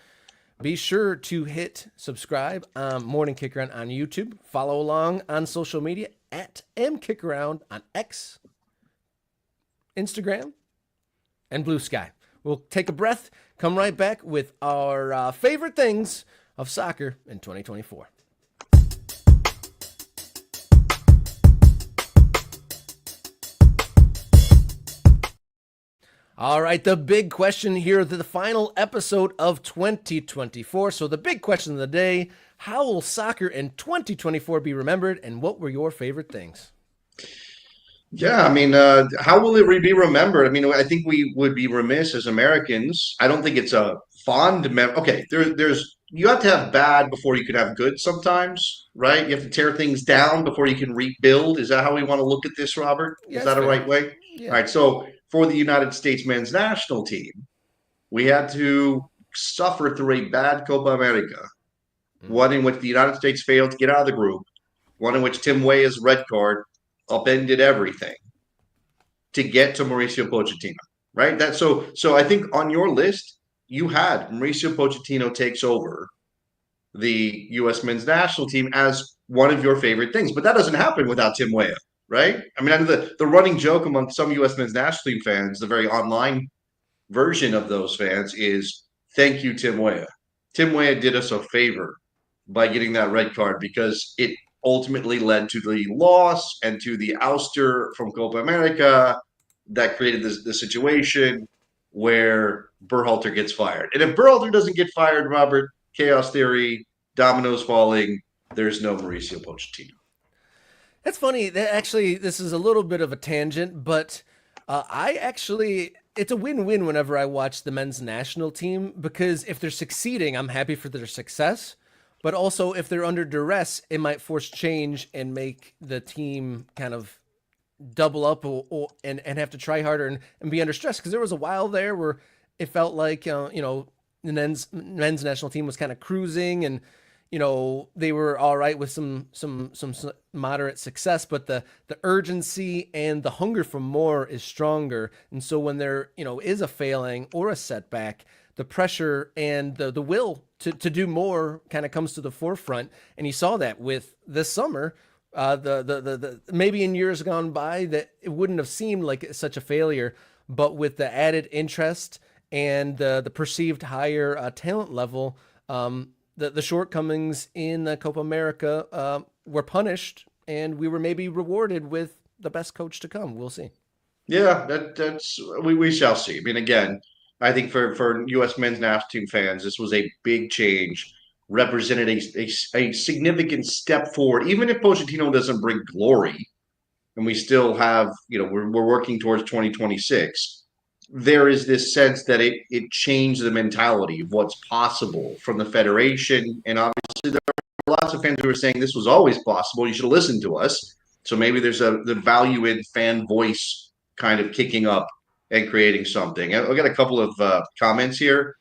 Be sure to hit subscribe on Morning Kickaround on YouTube. Follow along on social media at mkickaround on X, Instagram, and Blue Sky. We'll take a breath, come right back with our favorite things of soccer in 2024. All right, the big question here, the final episode of 2024. So the big question of the day, how will soccer in 2024 be remembered, and what were your favorite things? Yeah, I mean, how will it be remembered? I mean, I think we would be remiss as Americans. I don't think it's a fond mem. Okay, there's you have to have bad before you can have good sometimes, right? You have to tear things down before you can rebuild. Is that how we want to look at this, Robert? Yeah, Is that's that a fair. right way? All Yeah. right, so for the United States men's national team, we had to suffer through a bad Copa America, one in which the United States failed to get out of the group, one in which Tim Weah's red card upended everything to get to Mauricio Pochettino, right? So I think on your list you had Mauricio Pochettino takes over the U.S. men's national team as one of your favorite things, but that doesn't happen without Tim Weah, right? I mean, the running joke among some U.S. men's national team fans, the very online version of those fans is thank you, Tim Weah. Tim Weah did us a favor by getting that red card because it ultimately led to the loss and to the ouster from Copa America that created the situation where Berhalter gets fired. And if Berhalter doesn't get fired, Robert, chaos theory, dominoes falling, there's no Mauricio Pochettino. That's funny. Actually, this is a little bit of a tangent, but it's a win-win whenever I watch the men's national team, because if they're succeeding, I'm happy for their success. But also, if they're under duress, it might force change and make the team kind of double up and have to try harder and be under stress. Because there was a while there where it felt like, the men's national team was kind of cruising, and they were all right with some moderate success, but the urgency and the hunger for more is stronger. And so when there is a failing or a setback, the pressure and the will to do more kind of comes to the forefront. And you saw that with this summer. The maybe in years gone by that it wouldn't have seemed like such a failure, but with the added interest and the perceived higher talent level, the shortcomings in the Copa America were punished, and we were maybe rewarded with the best coach to come. We'll see. Yeah, that's we shall see. I mean, again, I think for U.S. men's national team fans, this was a big change, represented a significant step forward. Even if Pochettino doesn't bring glory, and we still have, we're working towards 2026. There is this sense that it changed the mentality of what's possible from the federation, and obviously there are lots of fans who are saying this was always possible. You should have listened to us. So maybe there's the value in fan voice kind of kicking up and creating something. I've got a couple of comments here.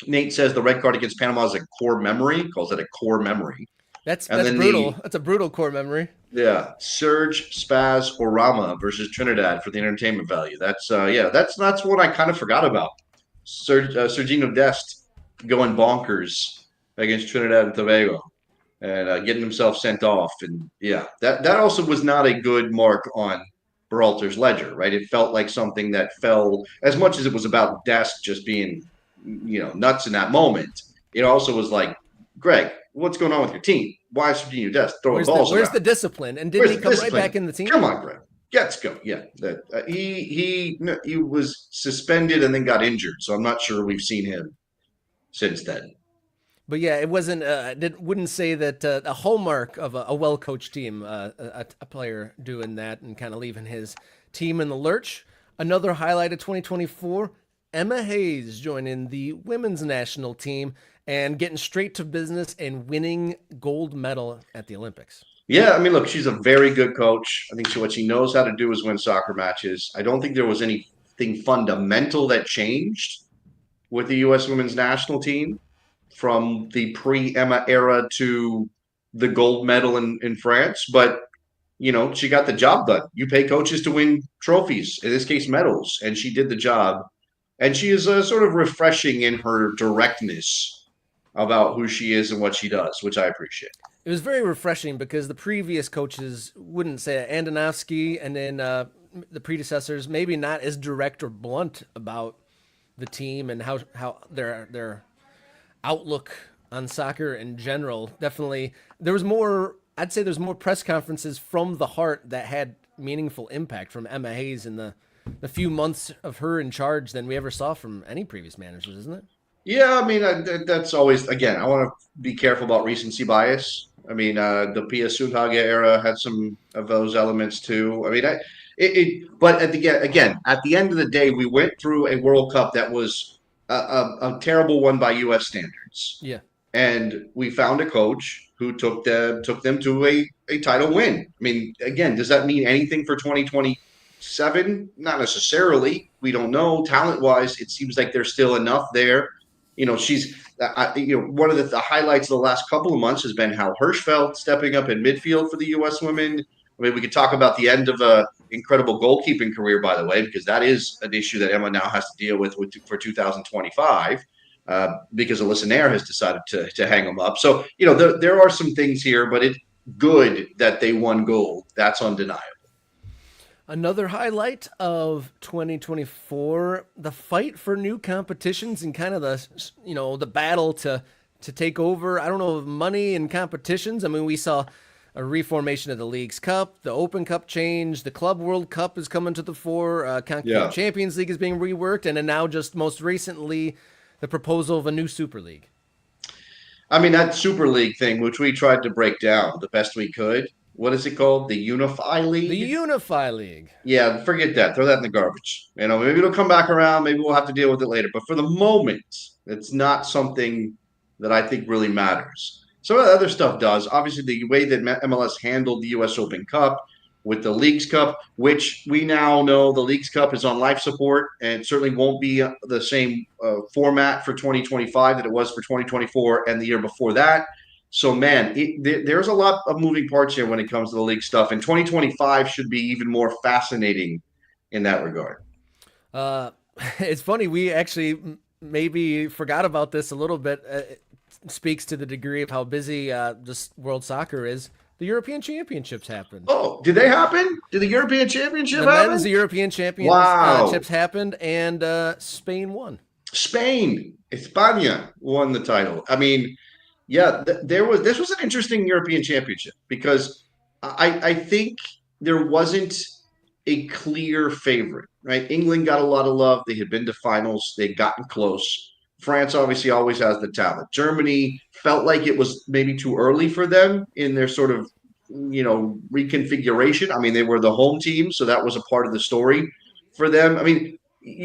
Nate says the red card against Panama is a core memory, calls it a core memory. That's And then brutal. That's a brutal core memory. Yeah, Serge, Spaz, Orama versus Trinidad for the entertainment value. That's what I kind of forgot about. Sergino Dest going bonkers against Trinidad and Tobago and getting himself sent off. And yeah, that also was not a good mark on Berhalter's ledger, right? It felt like something that fell, as much as it was about Dest just being, nuts in that moment. It also was like, Greg, what's going on with your team? Why is Sergio Dest throwing balls Where's around? the discipline? And didn't he come right back in the team? Come on, Greg. Let's go. Yeah, he was suspended and then got injured, so I'm not sure we've seen him since then. But yeah, it wasn't. Wouldn't say that a hallmark of a well-coached team, a player doing that and kind of leaving his team in the lurch. Another highlight of 2024: Emma Hayes joining the women's national team and getting straight to business and winning gold medal at the Olympics. Yeah, I mean, look, she's a very good coach. I think what she knows how to do is win soccer matches. I don't think there was anything fundamental that changed with the U.S. women's national team from the pre-Emma era to the gold medal in France. But, she got the job done. You pay coaches to win trophies, in this case, medals, and she did the job. And she is sort of refreshing in her directness about who she is and what she does, which I appreciate. It was very refreshing because the previous coaches wouldn't say it. Andonovsky and then the predecessors maybe not as direct or blunt about the team and how their outlook on soccer in general. Definitely, there was more. I'd say there's more press conferences from the heart that had meaningful impact from Emma Hayes in the few months of her in charge than we ever saw from any previous managers, isn't it? Yeah, I mean, that's always, again, I want to be careful about recency bias. I mean, the Pia Sundhage era had some of those elements too. I mean, but again, at the end of the day, we went through a World Cup that was a terrible one by U.S. standards. Yeah. And we found a coach who took them to a title win. I mean, again, does that mean anything for 2027? Not necessarily. We don't know. Talent wise, it seems like there's still enough there. She's one of the highlights of the last couple of months has been Hal Hirschfeld stepping up in midfield for the U.S. women. I mean, we could talk about the end of a incredible goalkeeping career, by the way, because that is an issue that Emma now has to deal with for 2025. Because Alyssa Nair has decided to hang them up. So, there are some things here, but it's good that they won gold. That's undeniable. Another highlight of 2024, the fight for new competitions and kind of the battle to take over, I don't know, money and competitions. I mean, we saw a reformation of the Leagues Cup, the Open Cup change, the Club World Cup is coming to the fore, CONCACAF Champions League is being reworked, and then now just most recently the proposal of a new Super League. I mean, that Super League thing, which we tried to break down the best we could. What is it called? The Unify League? The Unify League. Yeah, forget that. Throw that in the garbage. Maybe it'll come back around. Maybe we'll have to deal with it later. But for the moment, it's not something that I think really matters. Some of the other stuff does. Obviously, the way that MLS handled the U.S. Open Cup with the Leagues Cup, which we now know the Leagues Cup is on life support and certainly won't be the same format for 2025 that it was for 2024 and the year before that. So, man, there's a lot of moving parts here when it comes to the league stuff. And 2025 should be even more fascinating in that regard. It's funny. We actually maybe forgot about this a little bit. It speaks to the degree of how busy this World Soccer is. The European Championships happened. Oh, did they happen? Did the European Championship happen? The European Championships happened, and Spain won. España won the title. I mean, yeah, this was an interesting European Championship because I think there wasn't a clear favorite, right? England got a lot of love. They had been to finals. They'd gotten close. France obviously always has the talent. Germany felt like it was maybe too early for them in their sort of, reconfiguration. I mean, they were the home team, so that was a part of the story for them. I mean,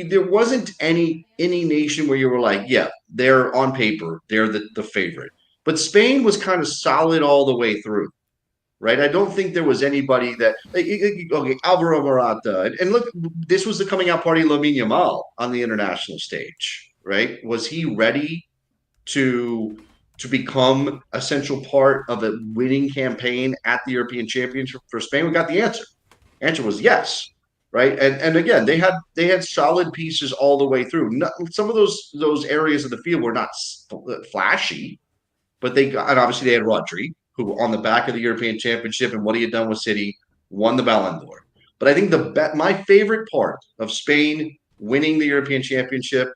there wasn't any nation where you were like, yeah, they're on paper, they're the favorite. But Spain was kind of solid all the way through, right? I don't think there was anybody that okay, Alvaro Morata, and look, this was the coming out party of Lamine Yamal on the international stage, right? Was he ready to become a central part of a winning campaign at the European Championship for Spain? We got the answer. Answer was yes, right? And again, they had solid pieces all the way through. Some of those areas of the field were not flashy, but and obviously they had Rodri, who on the back of the European Championship and what he had done with City won the Ballon d'Or. But I think my favorite part of Spain winning the European Championship,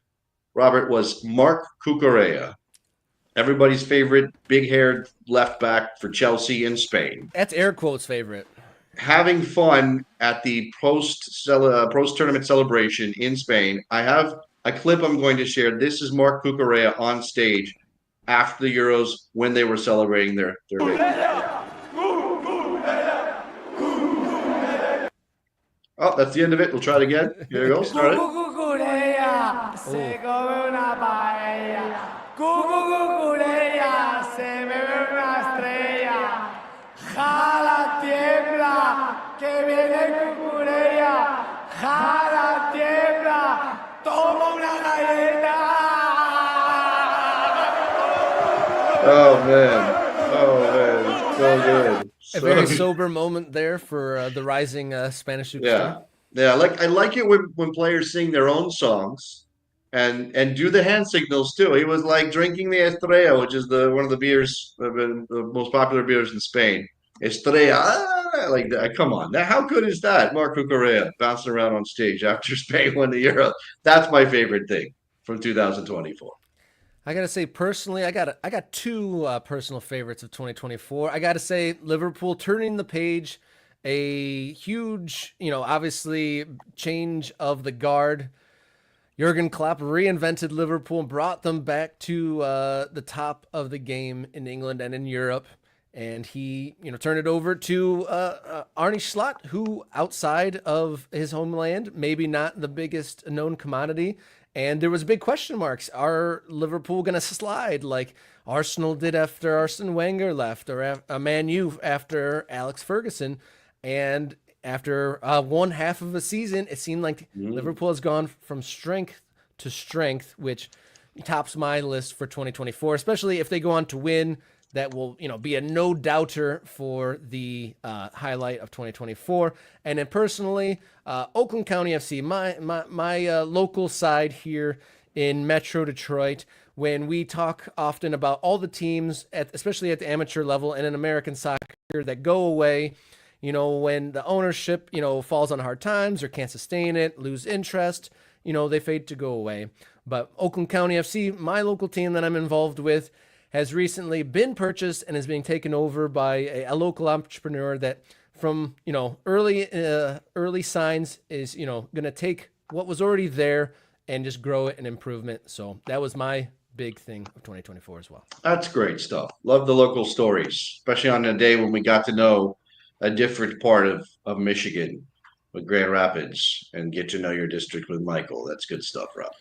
Robert, was Marc Cucurella, everybody's favorite big-haired left back for Chelsea in Spain. That's air quotes favorite. Having fun at the post-tournament celebration in Spain. I have a clip I'm going to share. This is Marc Cucurella on stage after the Euros when they were celebrating their victory. Oh, that's the end of it. We'll try it again. Here we go. Start it. Oh man, so good. A very sober moment there for the rising Spanish superstar. Yeah. I like it when players sing their own songs and do the hand signals too. He was like drinking the Estrella, which is one of the beers, the most popular beers in Spain. Estrella, like that. Come on, now how good is that? Marco Correa bouncing around on stage after Spain won the Euro. That's my favorite thing from 2024. I gotta say, personally, I got two personal favorites of 2024. I gotta say, Liverpool turning the page, a huge, obviously change of the guard. Jurgen Klopp reinvented Liverpool and brought them back to the top of the game in England and in Europe. And he, turned it over to Arne Slot, who outside of his homeland, maybe not the biggest known commodity. And there was big question marks. Are Liverpool going to slide like Arsenal did after Arsene Wenger left, or Man U after Alex Ferguson? And after one half of a season, it seemed like Liverpool has gone from strength to strength, which tops my list for 2024, especially if they go on to win. That will, be a no doubter for the highlight of 2024. And then personally, Oakland County FC, my local side here in Metro Detroit. When we talk often about all the teams, especially at the amateur level and in American soccer, that go away, when the ownership, falls on hard times or can't sustain it, lose interest, they fade to go away. But Oakland County FC, my local team that I'm involved with, has recently been purchased and is being taken over by a local entrepreneur that from, early signs is, going to take what was already there and just grow it and improvement. So that was my big thing of 2024 as well. That's great stuff. Love the local stories, especially on a day when we got to know a different part of Michigan with Grand Rapids and get to know your district with Michael. That's good stuff, Rob.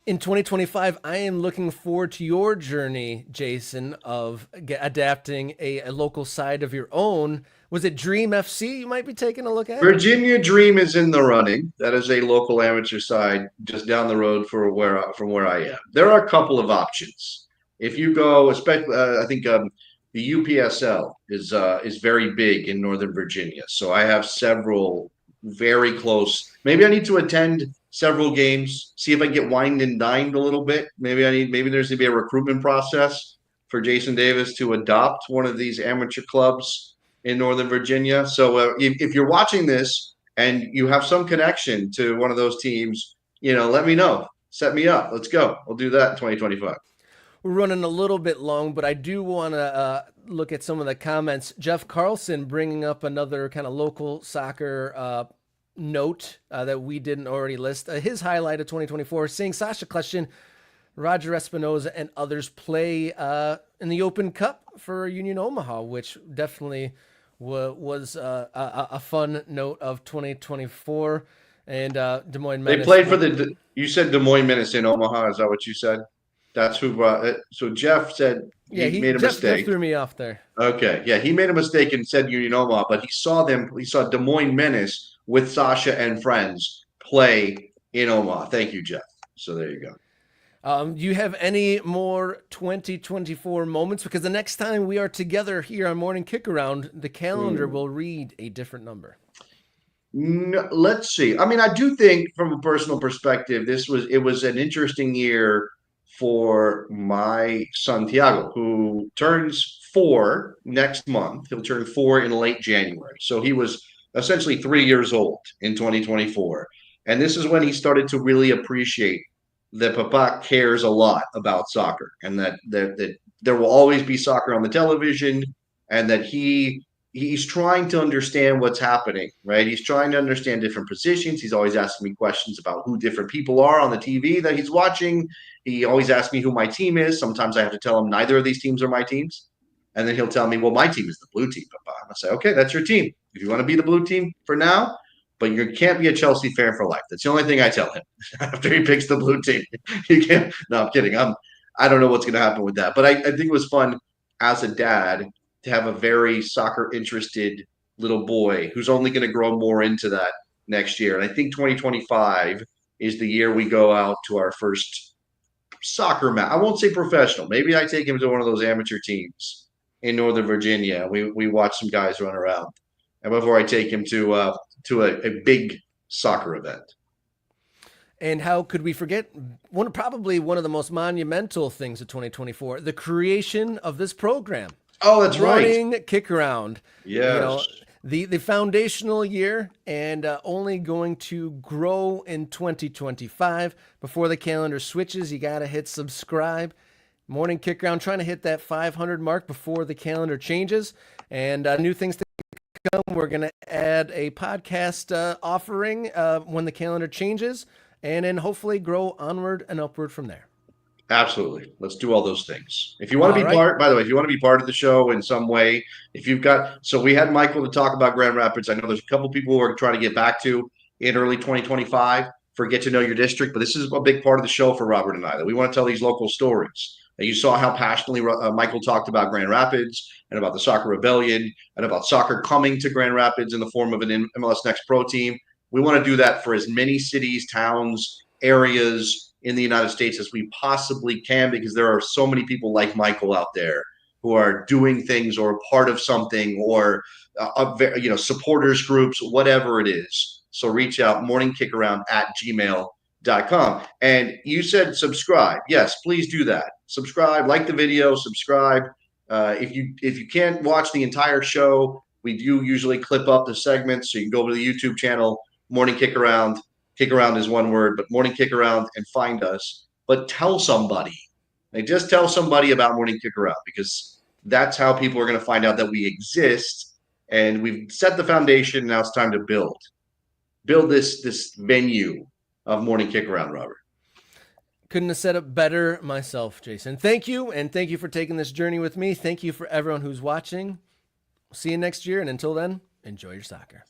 In 2025, I am looking forward to your journey, Jason, of adapting a local side of your own. Was it Dream FC you might be taking a look at? Virginia Dream is in the running. That is a local amateur side just down the road from where I am. There are a couple of options. If you go, especially, I think the UPSL is very big in Northern Virginia. So I have several very close. Maybe I need to attend several games, see if I can get wined and dined a little bit. Maybe there's to be a recruitment process for Jason Davis to adopt one of these amateur clubs in Northern Virginia. So if you're watching this and you have some connection to one of those teams, let me know. Set me up. Let's go. We'll do that in 2025. We're running a little bit long, but I do want to look at some of the comments. Jeff Carlson bringing up another kind of local soccer note that we didn't already list. His highlight of 2024, seeing Sasha Kleshin, Roger Espinoza, and others play in the Open Cup for Union Omaha, which definitely was a fun note of 2024. And Des Moines Menace. They played for you said Des Moines Menace in Omaha. Is that what you said? That's who brought it. So Jeff said he made a mistake. Jeff threw me off there. Okay. Yeah, he made a mistake and said Union Omaha, but he saw Des Moines Menace with Sasha and friends play in Omaha. Thank you, Jeff. So there you go. Do you have any more 2024 moments? Because the next time we are together here on Morning Kickaround, the calendar will read a different number. No, let's see. I mean, I do think from a personal perspective, it was an interesting year for my son Thiago, who turns 4 next month. He'll turn 4 in late January. So he was essentially 3 years old in 2024. And this is when he started to really appreciate that Papa cares a lot about soccer and that there will always be soccer on the television and that he he's trying to understand what's happening, right? He's trying to understand different positions. He's always asking me questions about who different people are on the TV that he's watching. He always asks me who my team is. Sometimes I have to tell him neither of these teams are my teams. And then he'll tell me, well, my team is the blue team, Papa. And I say, okay, that's your team. If you want to be the blue team for now, but you can't be a Chelsea fan for life. That's the only thing I tell him after he picks the blue team. You can't. No, I'm kidding. I don't know what's going to happen with that. But I think it was fun as a dad to have a very soccer interested little boy who's only going to grow more into that next year. And I think 2025 is the year we go out to our first soccer match. I won't say professional. Maybe I take him to one of those amateur teams in Northern Virginia. We watch some guys run around, and before I take him to a big soccer event. And how could we forget probably one of the most monumental things of 2024, the creation of this program. Oh, that's Morning right. Kickaround. Yes. The foundational year, and only going to grow in 2025. Before the calendar switches, you got to hit subscribe. Morning Kickaround, trying to hit that 500 mark before the calendar changes. And new things to come. We're going to add a podcast offering when the calendar changes, and then hopefully grow onward and upward from there. Absolutely. Let's do all those things. If you want to be part, by the way, if you want to be part of the show in some way, so we had Michael to talk about Grand Rapids. I know there's a couple people who are trying to get back to in early 2025 for Get to Know Your District, but this is a big part of the show for Robert and I, that we want to tell these local stories. You saw how passionately Michael talked about Grand Rapids and about the Soccer Rebellion and about soccer coming to Grand Rapids in the form of an MLS Next Pro team. We want to do that for as many cities, towns, areas in the United States as we possibly can, because there are so many people like Michael out there who are doing things or part of something, or supporters groups, whatever it is. So reach out, morningkickaround@gmail.com. And you said subscribe. Yes, please do that. Subscribe, like the video, subscribe. If you can't watch the entire show, we do usually clip up the segments, so you can go to the YouTube channel, Morning Kickaround. Kickaround is one word, but Morning Kickaround, and find us. But tell somebody. Just tell somebody about Morning Kickaround, because that's how people are going to find out that we exist. And we've set the foundation. Now it's time to build this venue of Morning Kickaround, Robert. Couldn't have said it better myself, Jason. Thank you, and thank you for taking this journey with me. Thank you for everyone who's watching. See you next year, and until then, enjoy your soccer.